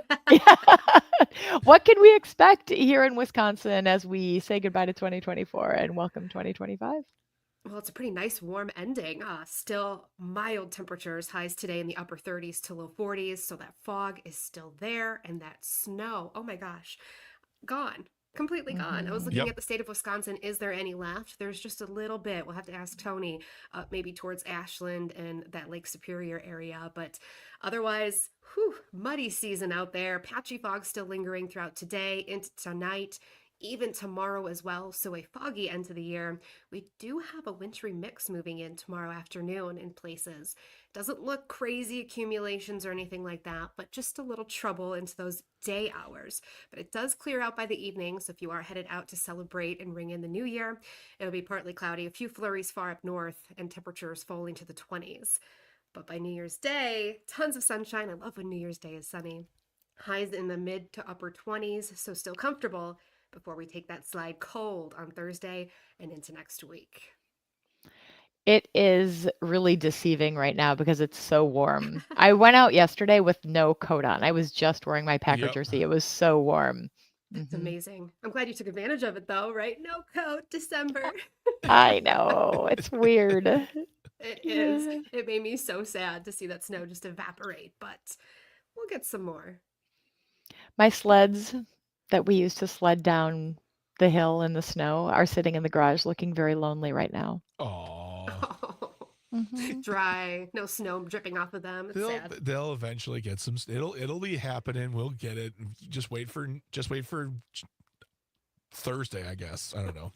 what can we expect here in Wisconsin as we say goodbye to 2024 and welcome 2025? Well, it's a pretty nice warm ending. Still mild temperatures, highs today in the upper 30s to low 40s. So that fog is still there. And that snow, oh my gosh, gone. Completely gone. I was looking Yep. at the state of Wisconsin. Is there any left? There's just a little bit. We'll have to ask Tony, maybe towards Ashland and that Lake Superior area. But otherwise, muddy season out there. Patchy fog still lingering throughout today into tonight, even tomorrow as well. So a foggy end to the year. We do have a wintry mix moving in tomorrow afternoon in places. Doesn't look crazy accumulations or anything like that, but just a little trouble into those day hours. But it does clear out by the evening, so if you are headed out to celebrate and ring in the new year, it'll be partly cloudy, a few flurries far up north, and temperatures falling to the 20s. But by New Year's Day, tons of sunshine. I love when New Year's Day is sunny. Highs in the mid to upper 20s, so still comfortable before we take that slide cold on Thursday and into next week. It is really deceiving right now because it's so warm. I went out yesterday with no coat on. I was just wearing my Packer Yep. jersey. It was so warm. That's Mhm. amazing. I'm glad you took advantage of it though, right? No coat, December. I know. It's weird. It is. It made me so sad to see that snow just evaporate, but we'll get some more. My sleds that we used to sled down the hill in the snow are sitting in the garage looking very lonely right now. Oh, Mhm. Dry, no snow dripping off of them. It's sad. they'll eventually get some. It'll be happening. We'll get it. Just wait for Thursday, I guess. I don't know.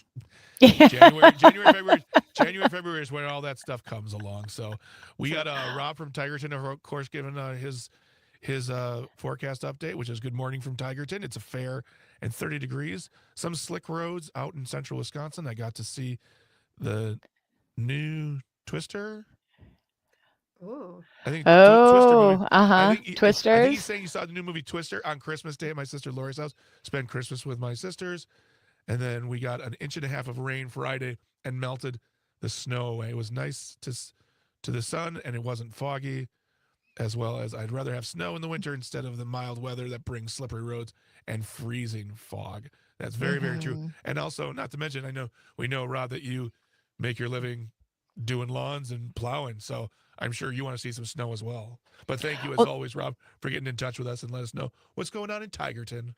January, February is when all that stuff comes along. So we got Rob from Tigerton, of course, giving his forecast update, which is good morning from Tigerton. It's a fair and 30 degrees. Some slick roads out in central Wisconsin. I got to see the new Twister. Ooh. I think Twister movie. I think Twisters. he's saying he saw the new movie Twister on Christmas Day at my sister Lori's house. Spent Christmas with my sisters. And then we got an inch and a half of rain Friday and melted the snow away. It was nice to the sun, and it wasn't foggy, as well as I'd rather have snow in the winter instead of the mild weather that brings slippery roads and freezing fog. That's very, very true. And also, not to mention, we know, Rob, that you make your living doing lawns and plowing. So I'm sure you want to see some snow as well. But thank you, as always, Rob, for getting in touch with us and let us know what's going on in Tigerton.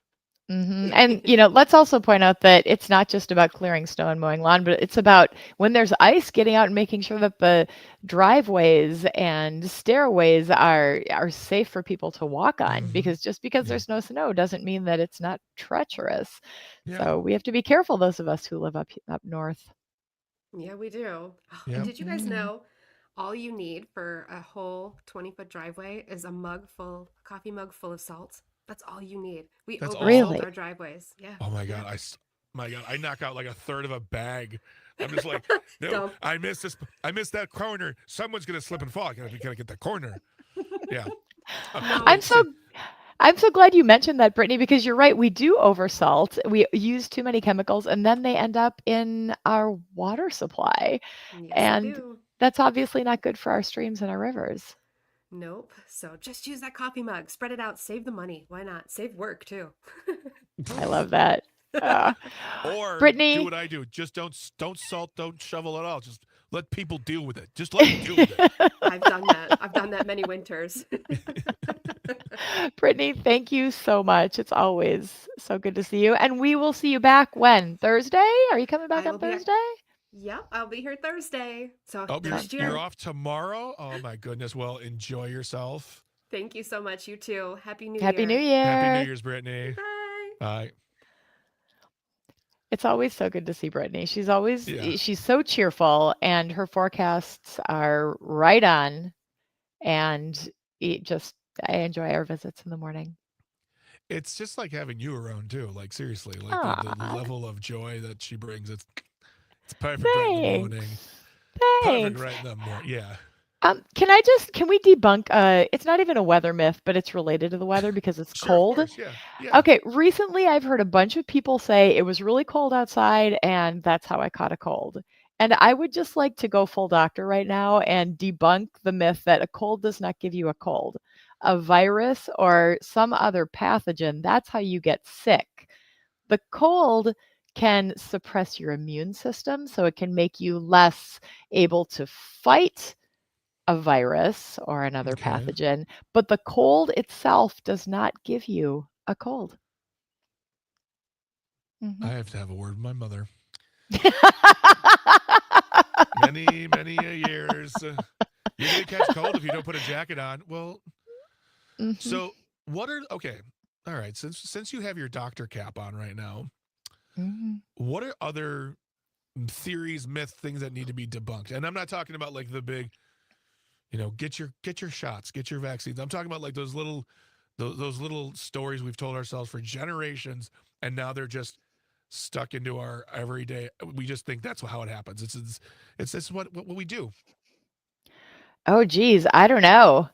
And, let's also point out that it's not just about clearing snow and mowing lawn, but it's about when there's ice, getting out and making sure that the driveways and stairways are safe for people to walk on. Because just because Yeah. there's no snow doesn't mean that it's not treacherous. Yeah. So we have to be careful, those of us who live up north. Yeah, we do. Oh, Yeah. and did you guys Mhm. know all you need for a whole 20-foot driveway is a coffee mug full of salt? That's all you need. We That's all. oversalt Really? our driveways. Yeah. Oh my Yeah. God. My God, I knock out like a third of a bag. I'm just like, no, Dump. I missed this. I missed that corner. Someone's going to slip and fall. I gotta get that corner. Yeah. No, I'm Well, so I'm so glad you mentioned that, Brittany, because you're right. We do oversalt. We use too many chemicals, and then they end up in our water supply. yes, they And do. that's obviously not good for our streams and our rivers. Nope. So just use that coffee mug, spread it out, save the money. Why not? Save work too. I love that. Uh, or do Brittany, what I do. Just don't salt, don't shovel at all. Just let people deal with it. Just let them deal with it. I've done that. I've done that many winters. Brittany, thank you so much. It's always so good to see you. And we will see you back when? Thursday? Are you coming back I on will be. Thursday? Yep, I'll be here Thursday. So Oh, next Sounds you're year. good. off tomorrow. Oh my goodness. Well, enjoy yourself. Thank you so much. You too. Happy New Happy New Year. Happy New Year. Year's, Brittany. Bye. Bye. It's always so good to see Brittany. Yeah. She's so cheerful and her forecasts are right on. And I enjoy our visits in the morning. It's just like having you around too. Like seriously, like the Aw, level of joy that she brings. It's perfect right in the morning. thanks. Perfect Thanks. right in the morning. Yeah. Can we debunk it's not even a weather myth, but it's related to the weather because it's Sure, of cold. course. Yeah. Yeah. Okay, recently I've heard a bunch of people say it was really cold outside and that's how I caught a cold. And I would just like to go full doctor right now and debunk the myth that a cold does not give you a cold. A virus or some other pathogen, that's how you get sick. The cold can suppress your immune system, so it can make you less able to fight a virus or another Okay. pathogen, but the cold itself does not give you a cold. I Mhm. have to have a word with my mother. Many, many years. You're gonna catch cold if you don't put a jacket on. Well, Mhm, so okay. All right. Since you have your doctor cap on right now, mhm. what are other theories, myths, things that need to be debunked? And I'm not talking about like the big, get your shots, get your vaccines. I'm talking about like those little stories we've told ourselves for generations, and now they're just stuck into our everyday. We just think that's how it happens. It's what we do. Oh, geez, I don't know.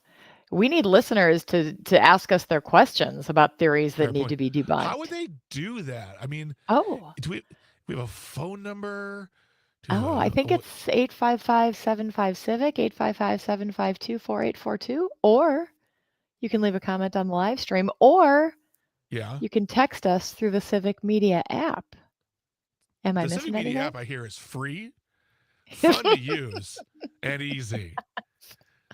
We need listeners to ask us their questions about theories that Fair need point. to be How would debunked. they do that? I mean, Oh. do we have a phone number? Oh, I think it's 855-75-CIVIC, 855-752-4842, or you can leave a comment on the live stream, or Yeah. you can text us through the Civic Media app. Am I The Civic missing Media anything? app I hear is free, fun to use, and easy.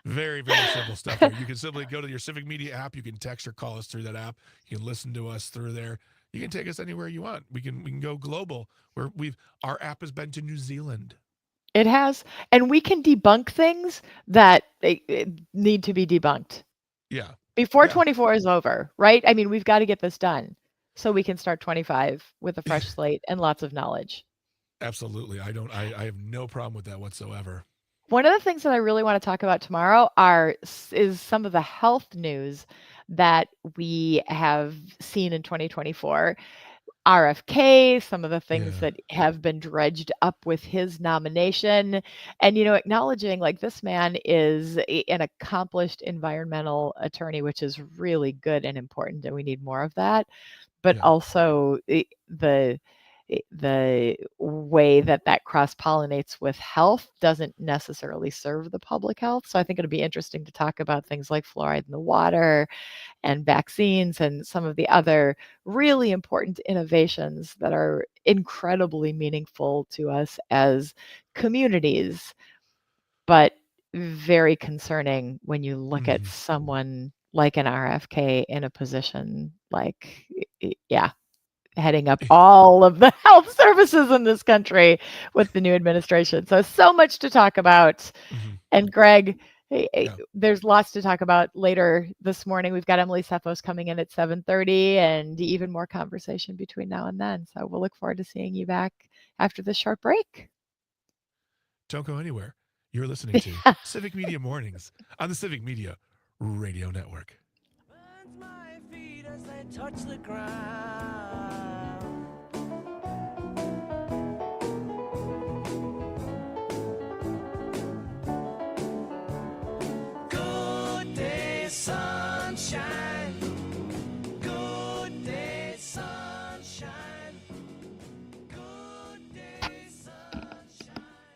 Very, very simple stuff there. You can simply go to your Civic Media app. You can text or call us through that app. You can listen to us through there. You can take us anywhere you want. We can go global. Our app has been to New Zealand. It has, and we can debunk things that need to be debunked Yeah. before Yeah. 24 is over, right? I mean, we've got to get this done so we can start 25 with a fresh slate and lots of knowledge. Absolutely. I have no problem with that whatsoever. One of the things that I really want to talk about tomorrow is some of the health news that we have seen in 2024. RFK, some of the things Yeah. that have been dredged up with his nomination, and acknowledging like this man is an accomplished environmental attorney, which is really good and important, and we need more of that. But Yeah. also the way that cross pollinates with health doesn't necessarily serve the public health. So I think it'll be interesting to talk about things like fluoride in the water and vaccines and some of the other really important innovations that are incredibly meaningful to us as communities, but very concerning when you look at Mhm. someone like an RFK in a position like, yeah. heading up all of the health services in this country with the new administration. So much to talk about. Mm-hmm. And Greg, there's lots to talk about later this morning. We've got Emily Cephos coming in at 7:30 and even more conversation between now and then. So we'll look forward to seeing you back after this short break. Don't go anywhere. You're listening to Civic Media Mornings on the Civic Media Radio Network. Burns my feet as they touch the ground. Good day, sunshine. Good day, sunshine. Good day, sunshine.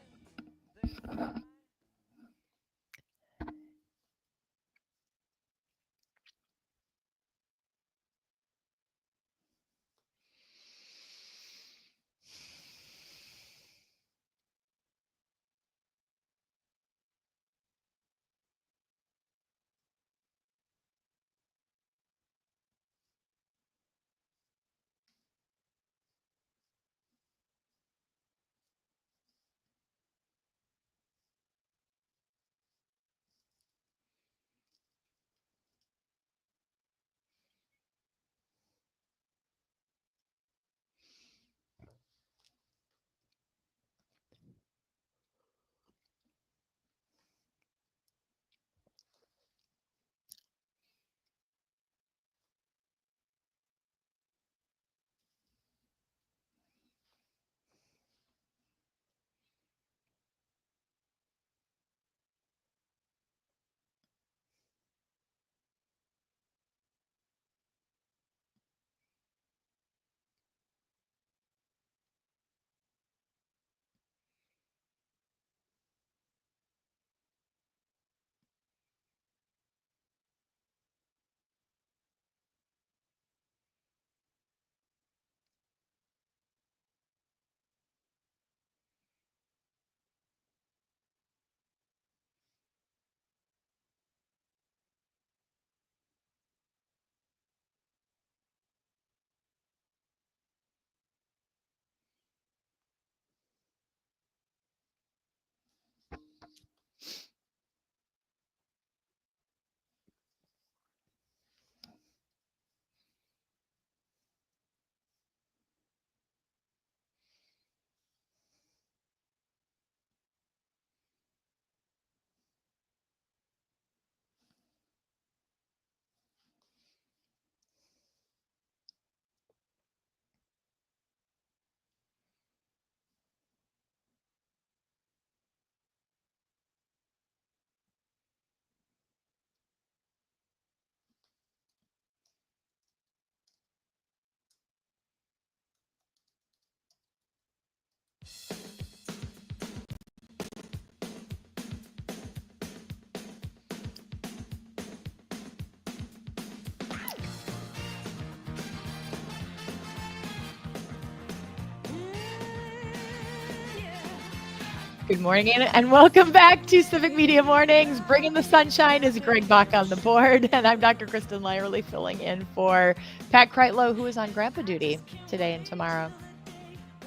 Good morning and welcome back to Civic Media Mornings. Bringing the sunshine is Greg Bach on the board, and I'm Dr. Kristin Lyerly filling in for Pat Kreitlow, who is on grandpa duty today and tomorrow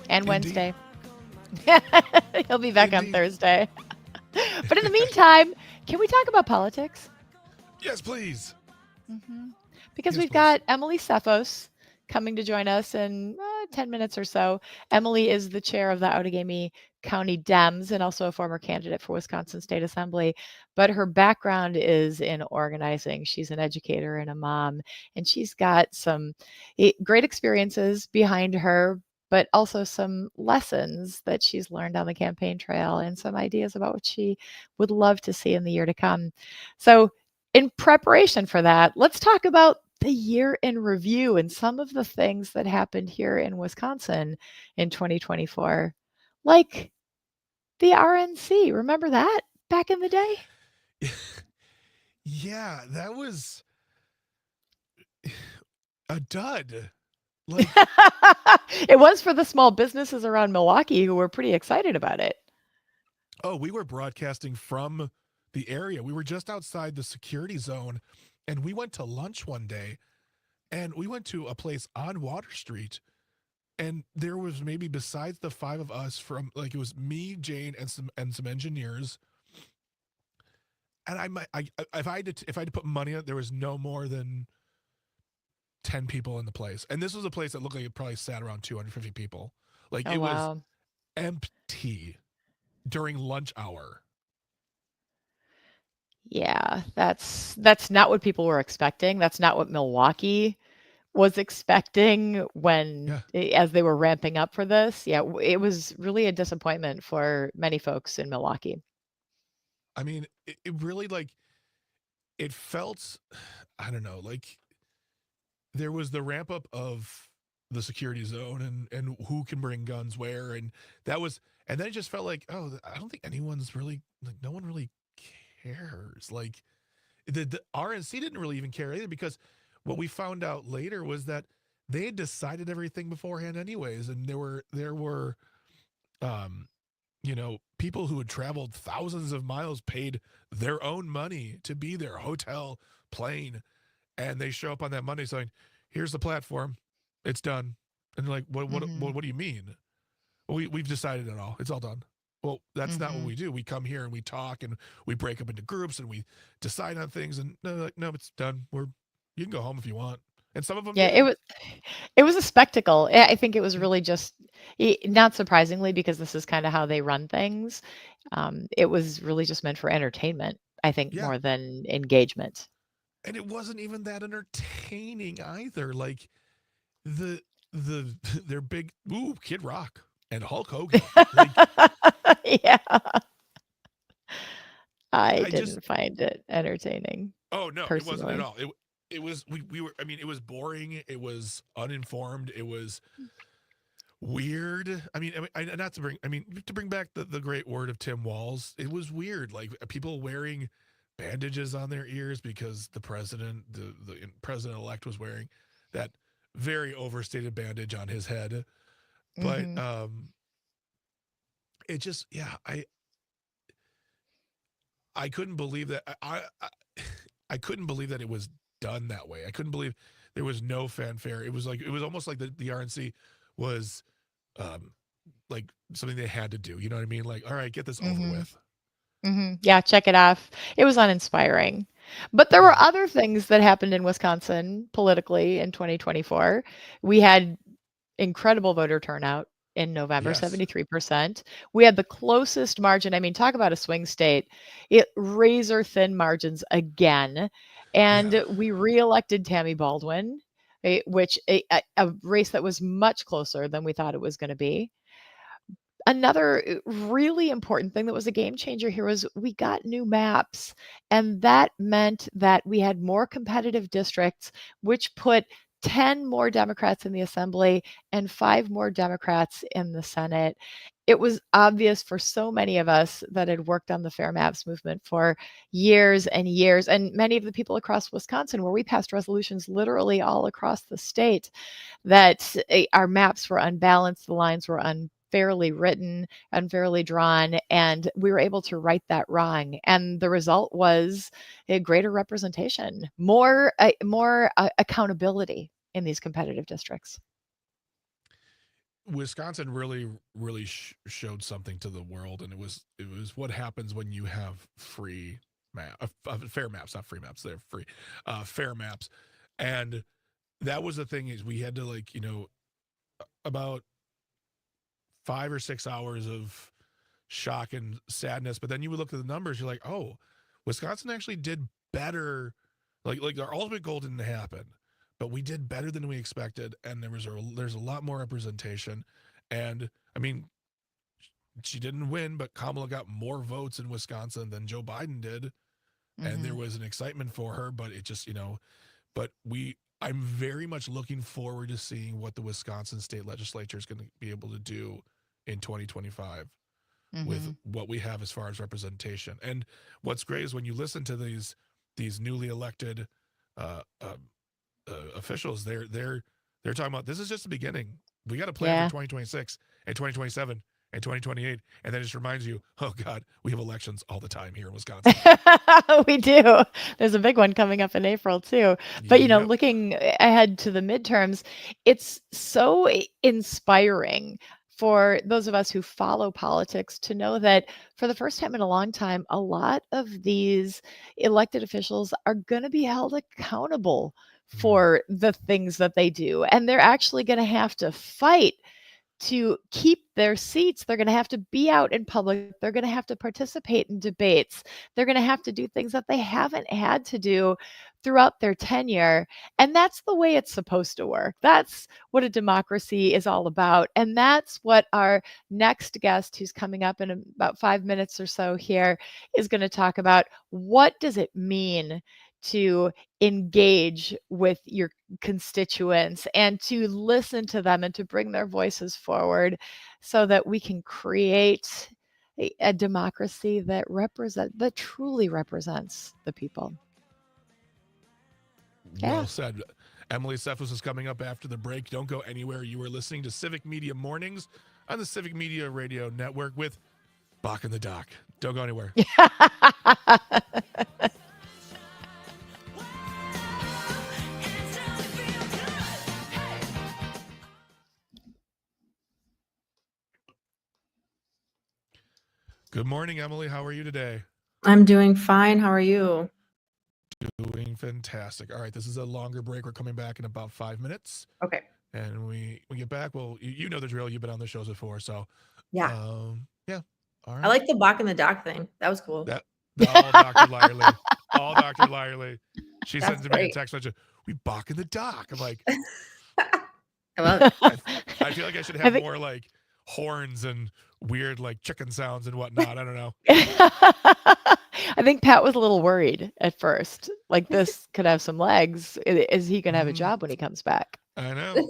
and Wednesday. He'll be back on Thursday. But in the meantime, can we talk about politics? Yes, please. Mm-hmm. Because Yes, we've please. got Emily Cephos coming to join us in 10 minutes or so. Emily is the chair of the Outagamie County Dems and also a former candidate for Wisconsin State Assembly. But her background is in organizing. She's an educator and a mom, and she's got some great experiences behind her, but also some lessons that she's learned on the campaign trail and some ideas about what she would love to see in the year to come. So in preparation for that, let's talk about the year in review and some of the things that happened here in Wisconsin in 2024, like the RNC. Remember that back in the day? Yeah, that was a dud. Like, It was for the small businesses around Milwaukee who were pretty excited about it. oh, we were broadcasting from the area. We were just outside the security zone, and we went to lunch one day, and we went to a place on Water Street And there was maybe, besides the five of us, from like, it was me, Jane, and some engineers. And if I had to put money on it, there was no more than 10 people in the place. And this was a place that looked like it probably sat around 250 people. Like, Oh it was wow. empty during lunch hour. Yeah, that's not what people were expecting. That's not what Milwaukee was expecting when Yeah. as they were ramping up for this. Yeah, it was really a disappointment for many folks in Milwaukee. I mean, it really, like, it felt, I don't know, like, there was the ramp up of the security zone and who can bring guns where, and that was, and then it just felt like, oh, I don't think anyone's really, like, no one really cares. Like, the RNC didn't really even care either, because what we found out later was that they had decided everything beforehand anyways, and there were um people who had traveled thousands of miles, paid their own money to be there, hotel, plane, and they show up on that Monday saying, "Here's the platform, it's done." And they're like, Mhm. what do you mean? Well, we've decided it all. It's all done. Well, that's not what Mhm. we do. We come here and we talk and we break up into groups and we decide on things. And no, like, no, it's done. You can go home if you want. And some of them Yeah, did. it was a spectacle. I think it was really just not surprisingly, because this is kind of how they run things. It was really just meant for entertainment, I think, Yeah. more than engagement. And it wasn't even that entertaining either. Like, the the their big Kid Rock and Hulk Hogan. Like, Yeah, I I just didn't find it entertaining oh no, it wasn't at personally. all. It was we were, I mean, it was boring, it was uninformed, it was weird. Not to bring, to bring back the great word of Tim Walz, it was weird. Like, people wearing bandages on their ears because the president elect was wearing that very overstated bandage on his head. But Mhm. it just, yeah, I couldn't believe that. I couldn't believe that it was done that way. I couldn't believe there was no fanfare. It was like, it was almost like the RNC was um like something they had to do. You know what I mean? Like, all right, get this over Mhm. with. Mhm. Yeah, check it off. It was uninspiring. But there were Yeah. other things that happened in Wisconsin politically in 2024. We had incredible voter turnout in November, Yes. 73%. We had the closest margin. I mean, talk about a swing state. It razor thin margins again. Yeah. And we reelected Tammy Baldwin, which a race that was much closer than we thought it was going to be. Another really important thing that was a game changer here was we got new maps, and that meant that we had more competitive districts, which put 10 more Democrats in the assembly and 5 more Democrats in the Senate. It was obvious for so many of us that had worked on the fair maps movement for years and years, and many of the people across Wisconsin, where we passed resolutions literally all across the state, that our maps were unbalanced, the lines were unfairly written, unfairly drawn, and we were able to right that wrong. And the result was a greater representation, more accountability in these competitive districts. Wisconsin really, really showed something to the world, and it was what happens when you have free fair maps, not free maps. They're free, fair maps, and that was the thing, is we had to, like, about 5 or 6 hours of shock and sadness. But then you would look at the numbers, you're like, oh, Wisconsin actually did better. Like our ultimate goal didn't happen, but we did better than we expected, and there's a lot more representation. And I mean, she didn't win, but Kamala got more votes in Wisconsin than Joe Biden did, and there Mhm. was an excitement for her. But it just, but I'm very much looking forward to seeing what the Wisconsin state legislature is going to be able to do in 2025 with Mhm. what we have as far as representation. And what's great is when you listen to these newly elected uh, uh, officials, they're talking about, this is just the beginning. We got a plan for Yeah. 2026 and 2027, and 2028. And then it just reminds you, oh God, we have elections all the time here in Wisconsin. We do. There's a big one coming up in April too. But Yep. looking ahead to the midterms, it's so inspiring for those of us who follow politics to know that for the first time in a long time, a lot of these elected officials are going to be held accountable for the things that they do. And they're actually going to have to fight to keep their seats. They're going to have to be out in public. They're going to have to participate in debates. They're going to have to do things that they haven't had to do throughout their tenure. And that's the way it's supposed to work. That's what a democracy is all about. And that's what our next guest, who's coming up in about 5 minutes or so here, is going to talk about. What does it mean to engage with your constituents and to listen to them and to bring their voices forward so that we can create a democracy that truly represents the people. Well said. Emily Cephas is coming up after the break. Don't go anywhere. You are listening to Civic Media Mornings on the Civic Media Radio Network with Bach and the Doc. Don't go anywhere. Good morning, Emily. How are you today? I'm doing fine. How are you? Doing fantastic. All right, this is a longer break. We're coming back in about 5 minutes. Okay. And we get back. Well, you know the drill. You've been on the shows before, so Yeah. Yeah. All right. I like the Bach and the Doc thing. That was cool. All Dr. Lyerly. All Dr. Lyerly. She That's sends me a great. text message. We Bach and the Doc. I'm like, I love it. I feel like I should have more like horns and weird like chicken sounds and whatnot. I don't know. I think Pat was a little worried at first. Like, this could have some legs. Is he going to have a job when he comes back? I know.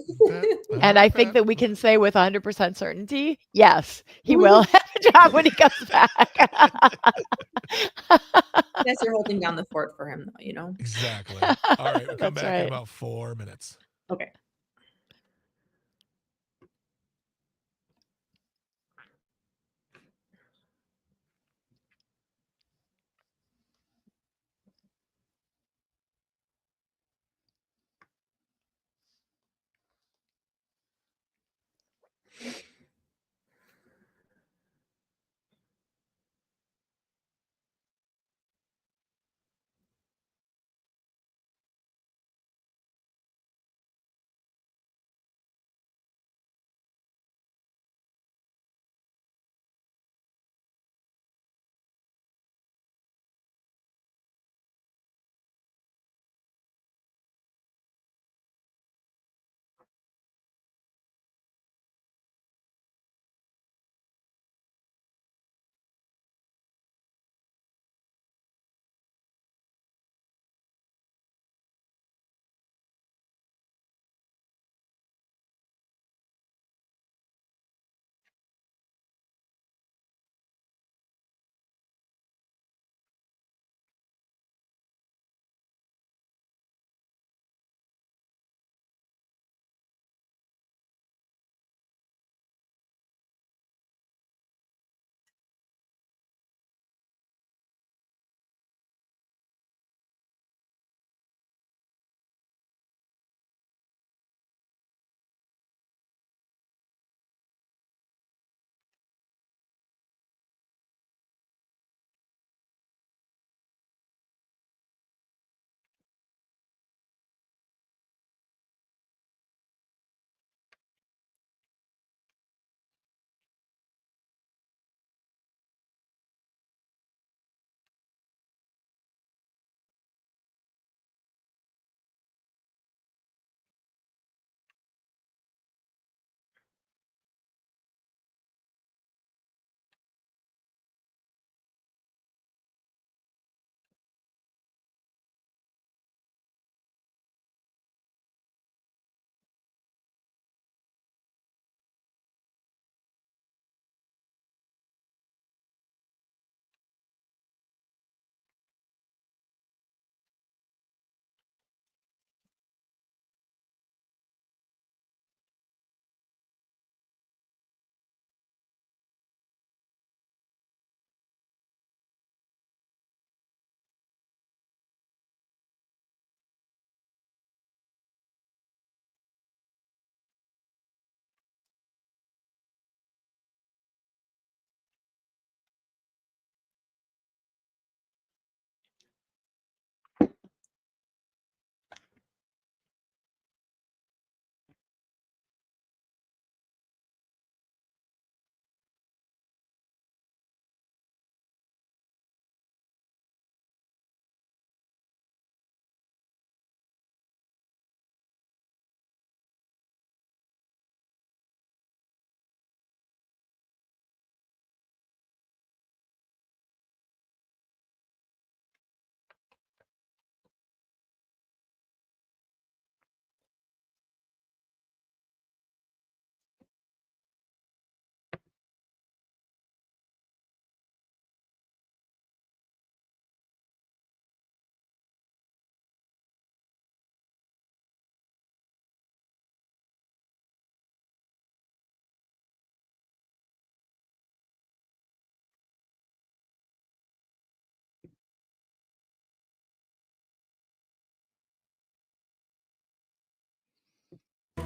And I think that we can say with 100% certainty, yes, he will have a job when he comes back. Yes, you're holding down the fort for him, though, Exactly. All right. We'll come back in about 4 minutes. Okay.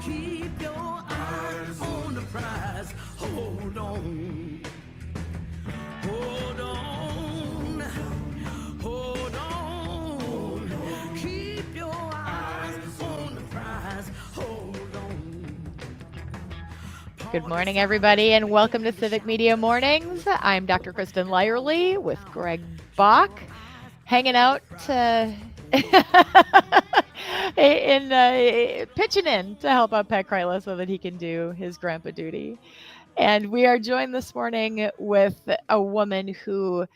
Keep your eyes on the prize. Hold on. Hold on. Hold on. Keep your eyes on the prize. Hold on. Good morning, everybody, and welcome to Civic Media Mornings. I'm Dr. Kristin Lyerly with Greg Bach, hanging out pitching in to help out Pat Kreitler so that he can do his grandpa duty. And we are joined this morning with a woman who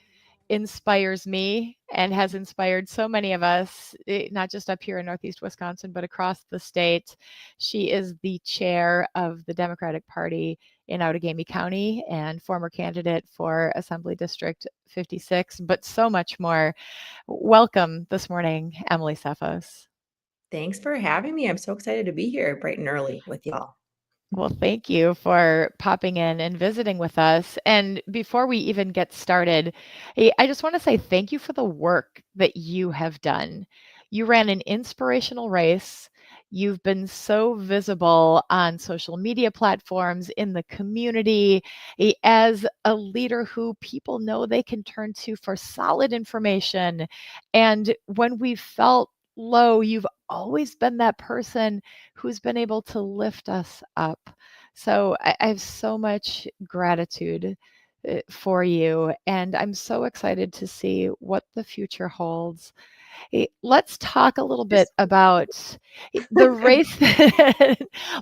inspires me and has inspired so many of us, not just up here in Northeast Wisconsin, but across the state. She is the chair of the Democratic Party in Outagamie County and former candidate for Assembly District 56, but so much more. Welcome this morning, Emily Cephos. Thanks for having me. I'm so excited to be here bright and early with y'all. Well, thank you for popping in and visiting with us. And before we even get started, I just want to say thank you for the work that you have done. You ran an inspirational race. You've been so visible on social media platforms, in the community, as a leader who people know they can turn to for solid information. And when we felt low, you've always been that person who's been able to lift us up. So I have so much gratitude for you, and I'm so excited to see what the future holds. Let's talk a little bit about the race.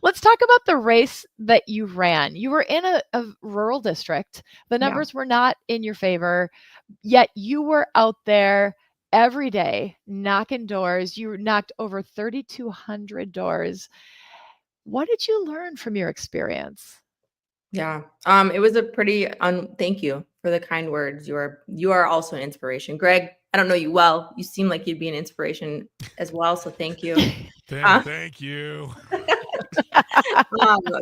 Let's talk about the race that you ran. You were in a rural district. The numbers were not in your favor, yet you were out there every day knocking doors. You knocked over 3,200 doors. What did you learn from your experience? Yeah. It was a pretty thank you for the kind words. You are also an inspiration. Greg, I don't know you well. You seem like you'd be an inspiration as well, so thank you. Thank you.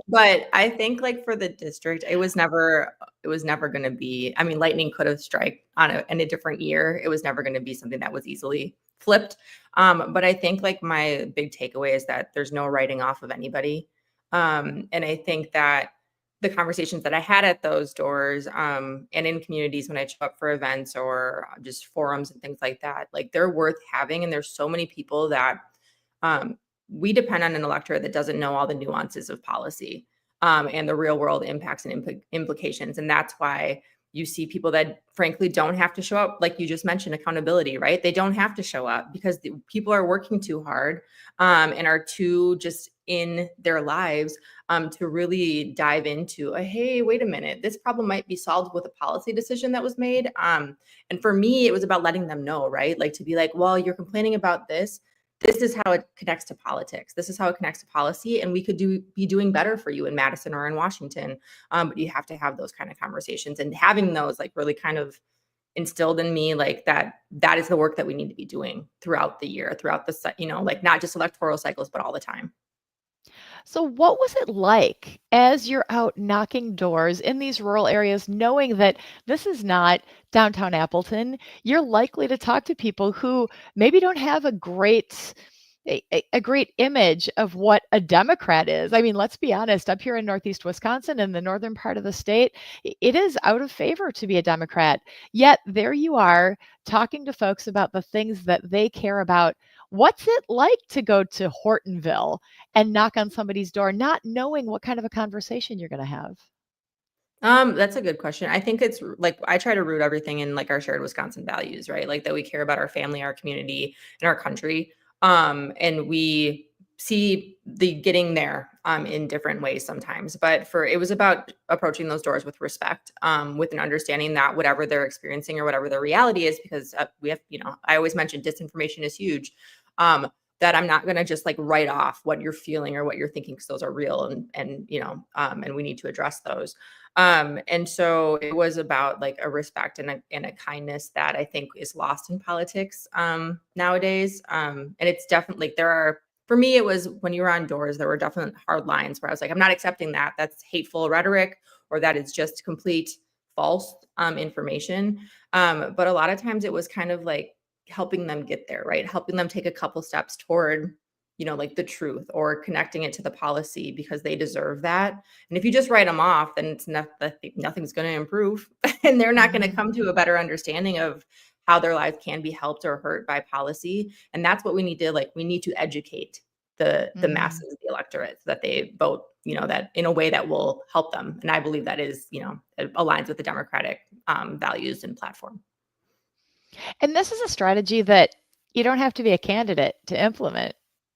But I think like for the district, it was never going to be, I mean, lightning could have struck in a different year. It was never going to be something that was easily flipped. But I think like my big takeaway is that there's no writing off of anybody. And I think that the conversations that I had at those doors and in communities when I show up for events or just forums and things like that, like they're worth having. And there's so many people that we depend on an electorate that doesn't know all the nuances of policy and the real world impacts and implications. And that's why you see people that frankly don't have to show up. Like you just mentioned, accountability, right? They don't have to show up because people are working too hard and are too just in their lives to really dive into hey, wait a minute, this problem might be solved with a policy decision that was made. And for me, it was about letting them know, right? Like to be like, well, you're complaining about this. This is how it connects to politics. This is how it connects to policy. And we could be doing better for you in Madison or in Washington. But you have to have those kind of conversations, and having those like really kind of instilled in me like that is the work that we need to be doing throughout the year, throughout the, like not just electoral cycles, but all the time. So what was it like as you're out knocking doors in these rural areas, knowing that this is not downtown Appleton? You're likely to talk to people who maybe don't have a great image of what a Democrat is. I mean, let's be honest, up here in Northeast Wisconsin, in the northern part of the state, it is out of favor to be a Democrat. Yet there you are talking to folks about the things that they care about. What's it like to go to Hortonville and knock on somebody's door, not knowing what kind of a conversation you're going to have? That's a good question. I think it's like I try to root everything in like our shared Wisconsin values, right? Like that we care about our family, our community, and our country. And we see the getting there in different ways sometimes. But it was about approaching those doors with respect, with an understanding that whatever they're experiencing or whatever their reality is, because we have, I always mention disinformation is huge. That I'm not going to just like write off what you're feeling or what you're thinking, because those are real and we need to address those. And so it was about like a respect and a kindness that I think is lost in politics nowadays. And it's definitely for me, it was when you were on doors, there were definite hard lines where I was like, I'm not accepting that. That's hateful rhetoric, or that is just complete false information. But a lot of times it was kind of like helping them get there, right? Helping them take a couple steps toward like the truth or connecting it to the policy because they deserve that. And if you just write them off, then it's nothing's going to improve and they're not going to come to a better understanding of how their lives can be helped or hurt by policy. And that's what we need to we need to educate the masses, the electorate, so that they vote, that in a way that will help them. And I believe that is, it aligns with the Democratic values and platform. And this is a strategy that you don't have to be a candidate to implement,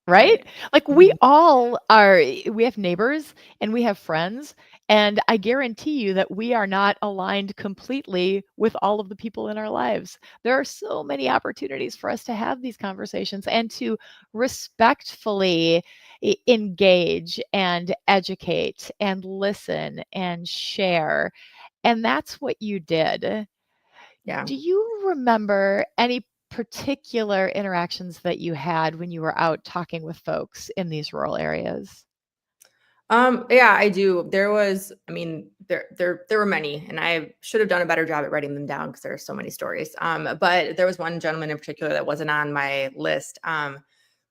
right? Like we all are, we have neighbors and we have friends. And I guarantee you that we are not aligned completely with all of the people in our lives. There are so many opportunities for us to have these conversations and to respectfully engage and educate and listen and share. And that's what you did. Yeah. Do you remember any particular interactions that you had when you were out talking with folks in these rural areas? Yeah, I do. There were many, and I should have done a better job at writing them down because there are so many stories. But there was one gentleman in particular that wasn't on my list,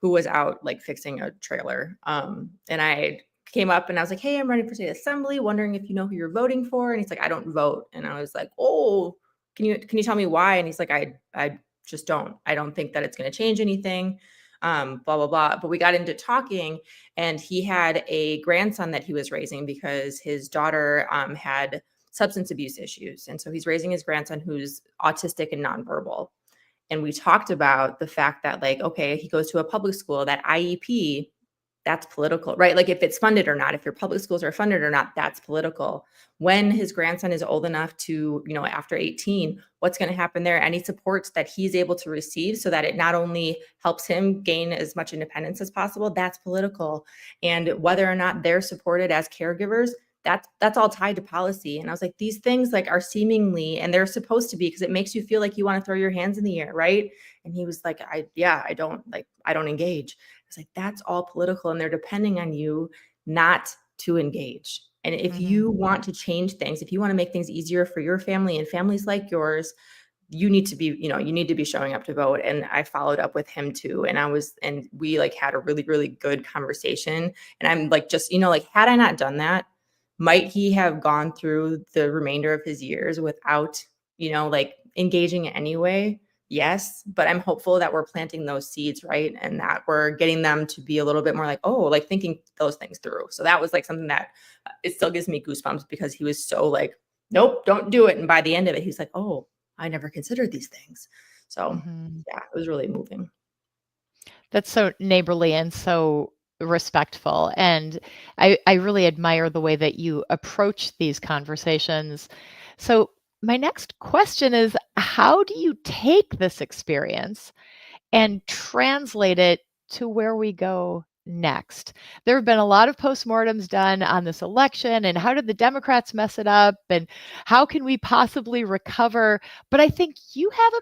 who was out fixing a trailer. And I came up and I was like, "Hey, I'm running for state assembly, wondering if you know who you're voting for." And he's like, "I don't vote." And I was like, "Oh, can you tell me why?" And he's like, I just don't. I don't think that it's going to change anything. Blah, blah, blah. But we got into talking, and he had a grandson that he was raising because his daughter had substance abuse issues. And so he's raising his grandson who's autistic and nonverbal. And we talked about the fact that okay, he goes to a public school, that IEP, that's political, right? If it's funded or not, if your public schools are funded or not, that's political. When his grandson is old enough to, after 18, what's going to happen there? Any supports that he's able to receive so that it not only helps him gain as much independence as possible, that's political. And whether or not they're supported as caregivers, that's all tied to policy. And I was like, these things are seemingly, and they're supposed to be, because it makes you feel like you want to throw your hands in the air, right? And he was like, I don't engage. I was like, that's all political, and they're depending on you not to engage. And if you want to change things, if you want to make things easier for your family and families like yours, you need to be showing up to vote. And I followed up with him too. And we had a really, really good conversation. And I'm just, had I not done that, might he have gone through the remainder of his years without, engaging in any way? Yes. But I'm hopeful that we're planting those seeds, right? And that we're getting them to be a little bit more thinking those things through. So that was something that it still gives me goosebumps, because he was so nope, don't do it. And by the end of it, he's like, oh, I never considered these things. So yeah, it was really moving. That's so neighborly and so respectful. And I really admire the way that you approach these conversations. So my next question is, how do you take this experience and translate it to where we go next? There have been a lot of postmortems done on this election, and how did the Democrats mess it up, and how can we possibly recover? But I think you have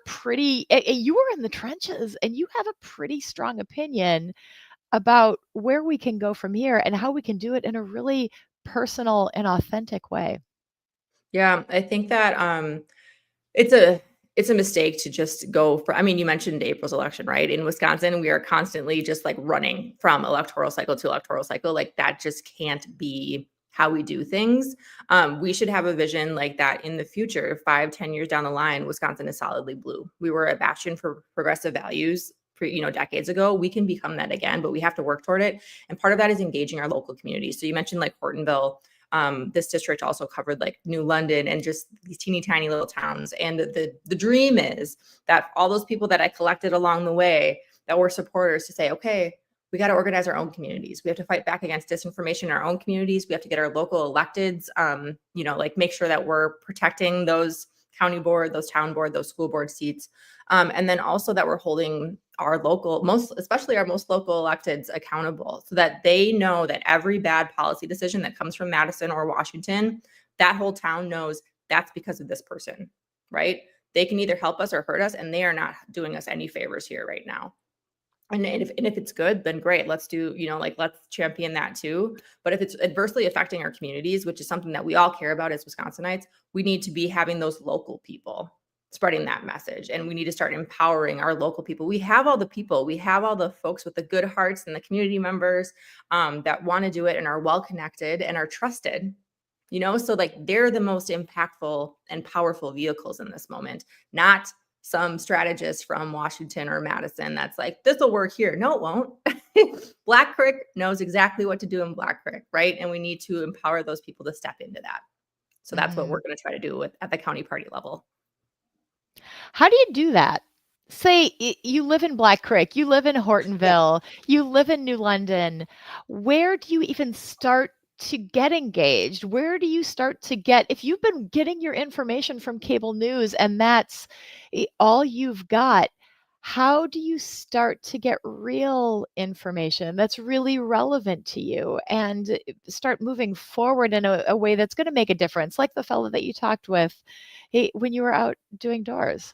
you were in the trenches, and you have a pretty strong opinion about where we can go from here and how we can do it in a really personal and authentic way. Yeah, I think that it's a mistake to just go for, you mentioned April's election, right? In Wisconsin, we are constantly just running from electoral cycle to electoral cycle. That just can't be how we do things. We should have a vision like that in the future. 5-10 years down the line, Wisconsin is solidly blue. We were a bastion for progressive values decades ago. We can become that again, but we have to work toward it. And part of that is engaging our local communities. So you mentioned Hortonville. This district also covered New London and just these teeny tiny little towns. And the dream is that all those people that I collected along the way that were supporters to say, okay, we got to organize our own communities. We have to fight back against disinformation in our own communities. We have to get our local electeds, make sure that we're protecting those county board, those town board, those school board seats. And then also that we're holding our local, especially our most local electeds accountable, so that they know that every bad policy decision that comes from Madison or Washington, that whole town knows that's because of this person, right? They can either help us or hurt us, and they are not doing us any favors here right now. And if it's good, then great. Let's do, let's champion that too. But if it's adversely affecting our communities, which is something that we all care about as Wisconsinites, we need to be having those local people spreading that message. And we need to start empowering our local people. We have all the people, we have all the folks with the good hearts and the community members that want to do it and are well connected and are trusted, so like they're the most impactful and powerful vehicles in this moment, not some strategist from Washington or Madison that's like, this will work here. No, it won't. Black Creek knows exactly what to do in Black Creek, right? And we need to empower those people to step into that. So that's what we're going to try to do at the county party level. How do you do that? Say you live in Black Creek, you live in Hortonville, you live in New London. Where do you even start to get engaged? Where do you start to get, if you've been getting your information from cable news and that's all you've got, how do you start to get real information that's really relevant to you and start moving forward in a way that's going to make a difference, like the fellow that you talked with when you were out doing doors?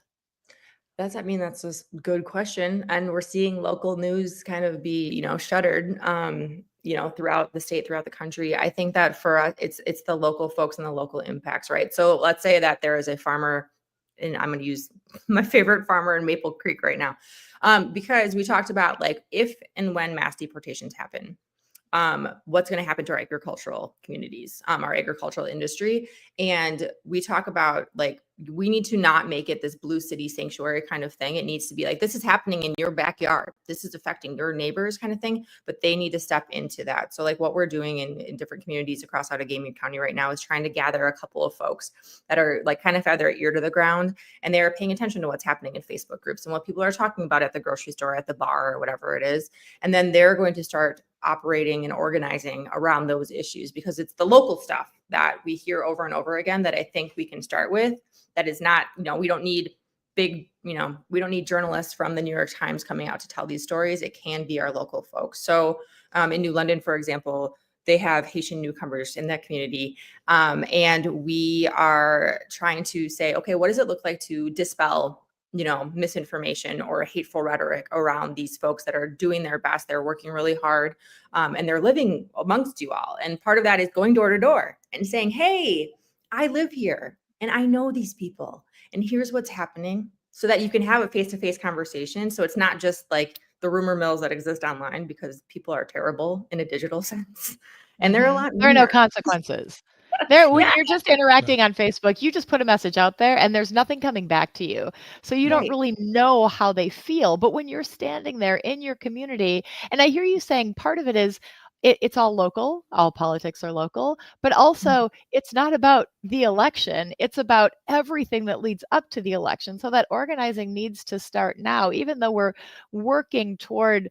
That's a good question. And we're seeing local news kind of be, shuttered, throughout the state, throughout the country. I think that for us, it's the local folks and the local impacts, right? So let's say that there is a farmer, and I'm going to use my favorite farmer in Maple Creek right now, because we talked about like if and when mass deportations happen, what's going to happen to our agricultural communities, our agricultural industry. And we talk about like, we need to not make it this blue city sanctuary kind of thing. It needs to be like, this is happening in your backyard. This is affecting your neighbors kind of thing, but they need to step into that. So like what we're doing in different communities across Outagamie County right now is trying to gather a couple of folks that are like kind of have their ear to the ground and they're paying attention to what's happening in Facebook groups and what people are talking about at the grocery store, at the bar, or whatever it is. And then they're going to start operating and organizing around those issues because it's the local stuff that we hear over and over again that I think we can start with. That is not, we don't need we don't need journalists from the New York Times coming out to tell these stories. It can be our local folks. So in New London, for example, they have Haitian newcomers in that community. And we are trying to say, okay, what does it look like to dispel misinformation or hateful rhetoric around these folks that are doing their best. They're working really hard and they're living amongst you all. And part of that is going door to door and saying, hey, I live here and I know these people and here's what's happening, so that you can have a face-to-face conversation. So it's not just like the rumor mills that exist online, because people are terrible in a digital sense. And there are no consequences. When you're just interacting on Facebook, you just put a message out there and there's nothing coming back to you. So you don't really know how they feel. But when you're standing there in your community, and I hear you saying part of it is it's all local, all politics are local, but also it's not about the election. It's about everything that leads up to the election. So that organizing needs to start now, even though we're working toward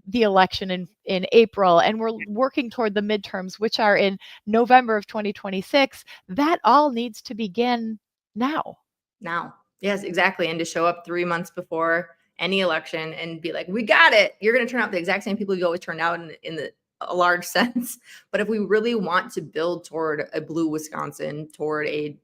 the election in April and we're working toward the midterms, which are in November of 2026. That all needs to begin now. Now. Yes, exactly. And to show up 3 months before any election and be like, we got it. You're going to turn out the exact same people you always turn out in a large sense. But if we really want to build toward a blue Wisconsin, toward a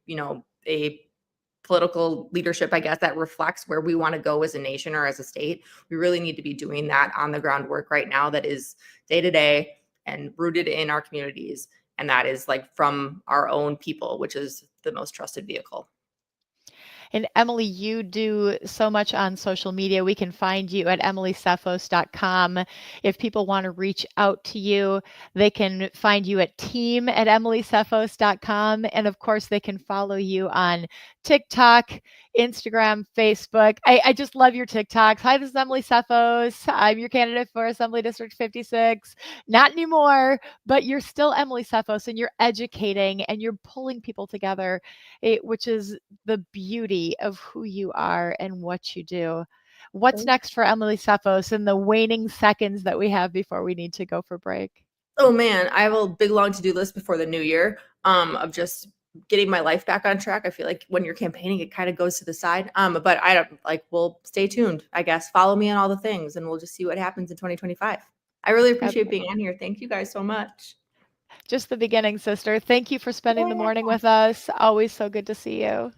political leadership, I guess, that reflects where we want to go as a nation or as a state, we really need to be doing that on the groundwork right now that is day to day and rooted in our communities. And that is like from our own people, which is the most trusted vehicle. And Emily, you do so much on social media. We can find you at emilycephos.com. If people want to reach out to you, they can find you at team@emilycephos.com. And of course, they can follow you on TikTok, Instagram, Facebook. I just love your TikToks. Hi, this is Emily Cephos. I'm your candidate for Assembly District 56. Not anymore, but you're still Emily Cephos and you're educating and you're pulling people together, which is the beauty of who you are and what you do. What's next for Emily Cephos in the waning seconds that we have before we need to go for break? Oh man, I have a big long to-do list before the new year of just getting my life back on track. I feel like when you're campaigning, it kind of goes to the side. But I don't we'll stay tuned, I guess. Follow me on all the things and we'll just see what happens in 2025. I really appreciate being on here. Thank you guys so much. Just the beginning, sister. Thank you for spending the morning with us. Always so good to see you.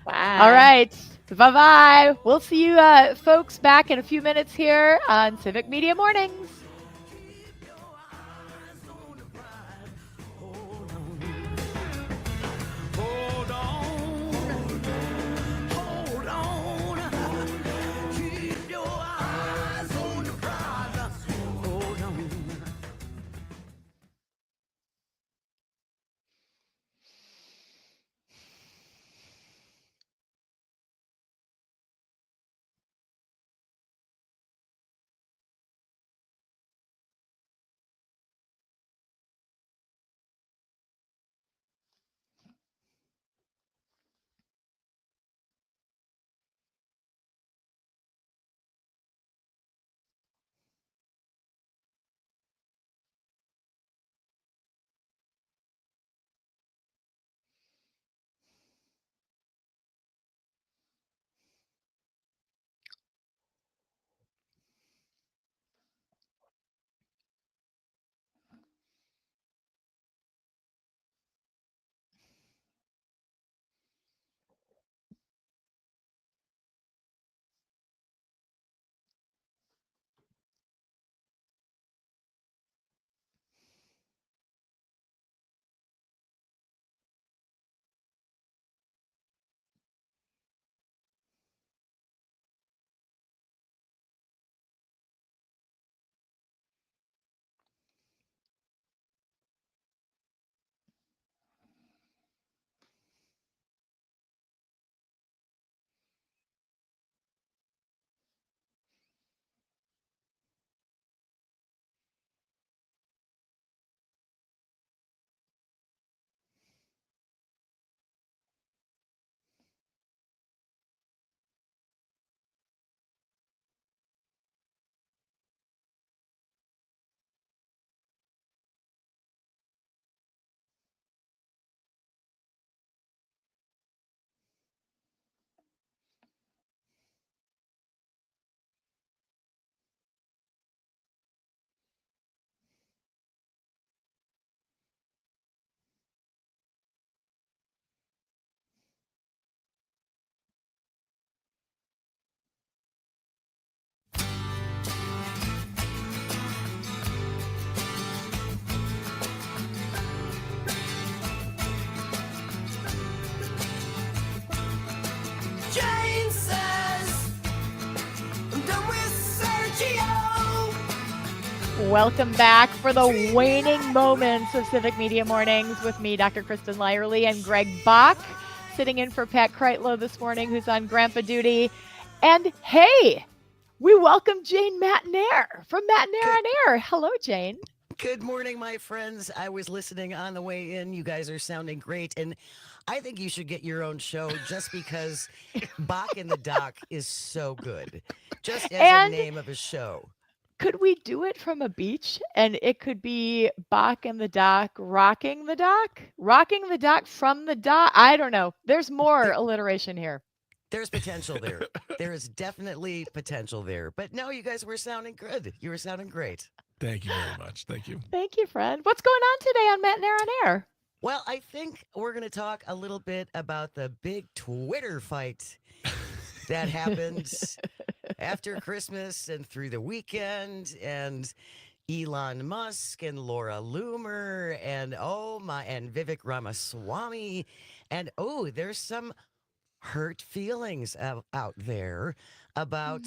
Bye. All right. Bye-bye. We'll see you folks back in a few minutes here on Civic Media Mornings. Hold on. Welcome back for the waning moments of Civic Media Mornings with me, Dr. Kristin Lyerly, and Greg Bach, sitting in for Pat Kreitlow this morning, who's on grandpa duty. And hey, we welcome Jane Matinaire from Matinaire on Air. Hello, Jane. Good morning, my friends. I was listening on the way in. You guys are sounding great. And I think you should get your own show just because Bach in the Dock is so good. Just as a name of a show. Could we do it from a beach? And it could be Bach in the Dock, rocking the dock from the dock. I don't know. There's more alliteration here. There's potential there. There is definitely potential there. But no, you guys were sounding good. You were sounding great. Thank you very much. Thank you. Thank you, friend. What's going on today on Matinaire on Air? Well, I think we're going to talk a little bit about the big Twitter fight that happened after Christmas and through the weekend, and Elon Musk and Laura Loomer and and Vivek Ramaswamy. And there's some hurt feelings out there about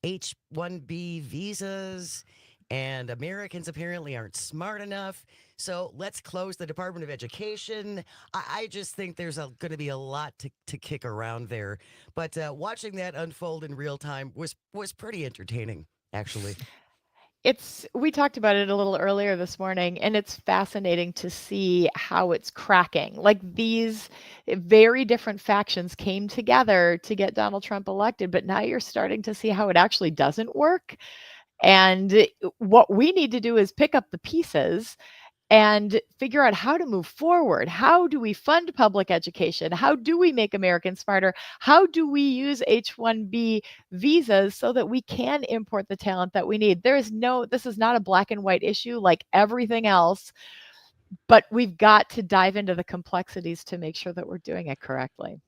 H-1B visas, and Americans apparently aren't smart enough. So let's close the Department of Education. I just think there's going to be a lot to kick around there. But watching that unfold in real time was pretty entertaining, actually. We talked about it a little earlier this morning, and it's fascinating to see how it's cracking. Like, these very different factions came together to get Donald Trump elected, but now you're starting to see how it actually doesn't work. And what we need to do is pick up the pieces and figure out how to move forward. How do we fund public education? How do we make Americans smarter? How do we use H-1B visas so that we can import the talent that we need? This is not a black and white issue like everything else, but we've got to dive into the complexities to make sure that we're doing it correctly.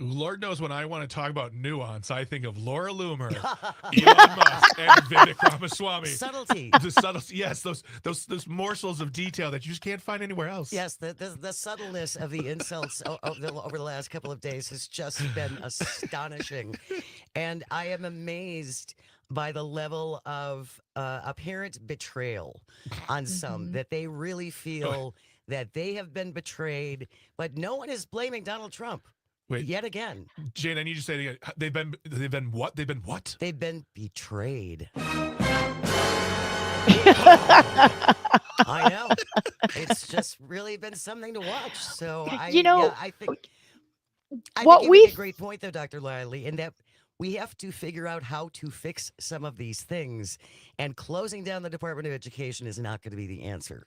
Lord knows when I want to talk about nuance, I think of Laura Loomer, Elon Musk, and Vivek Ramaswamy. Subtlety. The subtlety, yes, those morsels of detail that you just can't find anywhere else. Yes, the subtleness of the insults over the last couple of days has just been astonishing. And I am amazed by the level of apparent betrayal on some, that they really feel that they have been betrayed, but no one is blaming Donald Trump. Wait, yet again. Jane, I need you to say it again. They've been what? They've been what? They've been betrayed. I know. It's just really been something to watch. So I think you make a great point, though, Dr. Lyerly, in that we have to figure out how to fix some of these things, and closing down the Department of Education is not going to be the answer.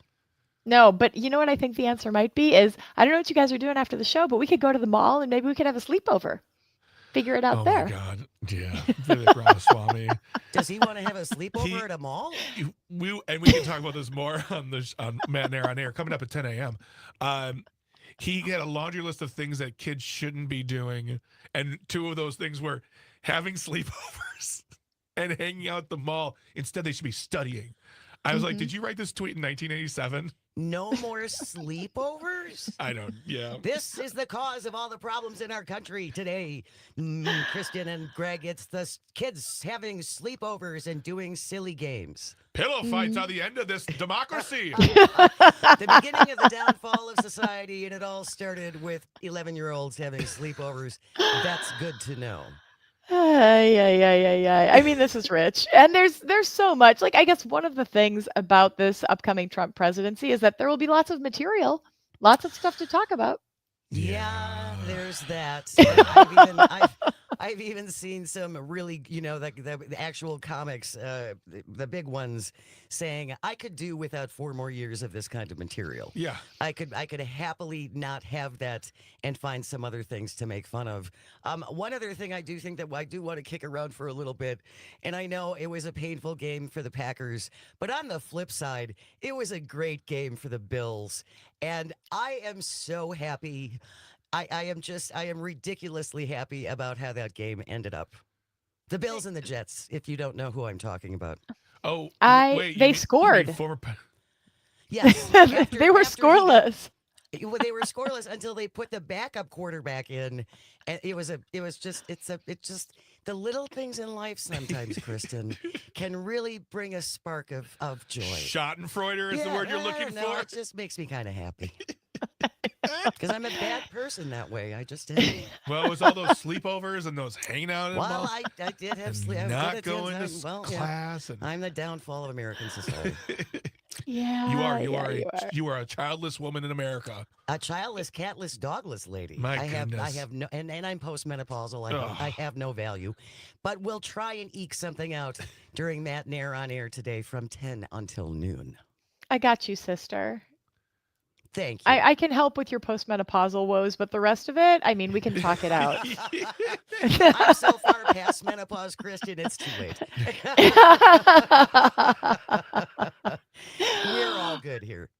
No, but you know what I think the answer might be is, I don't know what you guys are doing after the show, but we could go to the mall and maybe we could have a sleepover. Figure it out there. Oh, my God. Yeah. Vivek Ramaswamy. Does he want to have a sleepover at a mall? We can talk about this more on Matinaire on Air coming up at 10 a.m. He had a laundry list of things that kids shouldn't be doing. And two of those things were having sleepovers and hanging out at the mall. Instead, they should be studying. I was like, did you write this tweet in 1987? No more sleepovers? I don't, yeah. This is the cause of all the problems in our country today. Kristin and Greg, it's the kids having sleepovers and doing silly games. Pillow fights are the end of this democracy. The beginning of the downfall of society, and it all started with 11-year-olds having sleepovers. That's good to know. Yeah. I mean, this is rich. And there's so much. Like, I guess one of the things about this upcoming Trump presidency is that there will be lots of material, lots of stuff to talk about. Yeah, there's that. I've even seen some really, the actual comics, the big ones, saying I could do without 4 more years of this kind of material. Yeah, I could happily not have that and find some other things to make fun of. One other thing I do think that I do want to kick around for a little bit, and I know it was a painful game for the Packers, but on the flip side, it was a great game for the Bills, and I am so happy. I am ridiculously happy about how that game ended up. The Bills and the Jets, if you don't know who I'm talking about. Oh, they scored. Yes. They were scoreless. They were scoreless until they put the backup quarterback in, and it's just the little things in life sometimes, Kristen, can really bring a spark of joy. Schadenfreude is the word you're looking for. It just makes me kind of happy. Because I'm a bad person that way. I just am. Well, it was all those sleepovers and those hanging out in Well, malls I did have and sleep. I was not good at going to times. Well, yeah. class. And I'm the downfall of American society. Yeah. you are a childless woman in America. A childless, catless, dogless lady. My I goodness. have no, and I'm postmenopausal. I have no value, but we'll try and eke something out during Matinee on air today from 10 until noon. I got you, sister. Thank you. I can help with your postmenopausal woes, but the rest of it, I mean, we can talk it out. I'm so far past menopause, Kristen, it's too late. We're all good here.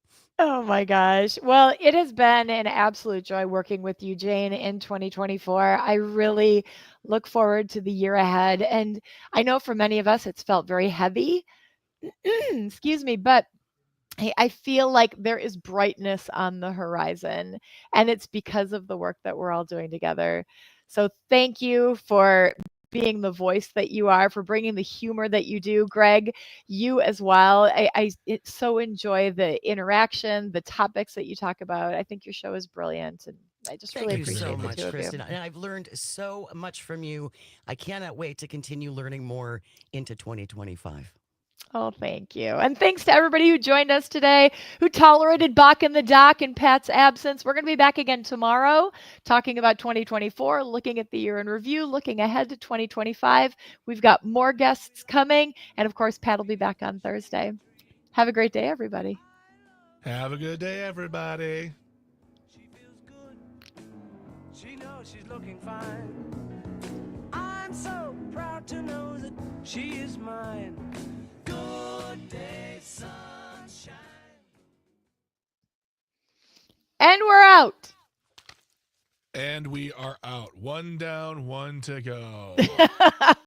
Oh my gosh. Well, it has been an absolute joy working with you, Jane, in 2024. I really look forward to the year ahead. And I know for many of us, it's felt very heavy. Excuse me, but I feel like there is brightness on the horizon, and it's because of the work that we're all doing together. So thank you for being the voice that you are, for bringing the humor that you do. Greg, you as well. So enjoy the interaction, the topics that you talk about. I think your show is brilliant, and I just Thank really you appreciate so the much, two of you. Kristen. And I've learned so much from you. I cannot wait to continue learning more into 2025. Oh, thank you. And thanks to everybody who joined us today, who tolerated Bach in the Dock in Pat's absence. We're going to be back again tomorrow talking about 2024, looking at the year in review, looking ahead to 2025. We've got more guests coming. And of course, Pat will be back on Thursday. Have a great day, everybody. Have a good day, everybody. She feels good. She knows she's looking fine. I'm so proud to know that she is mine. Good day, sunshine. And we're out. And we are out. One down, one to go.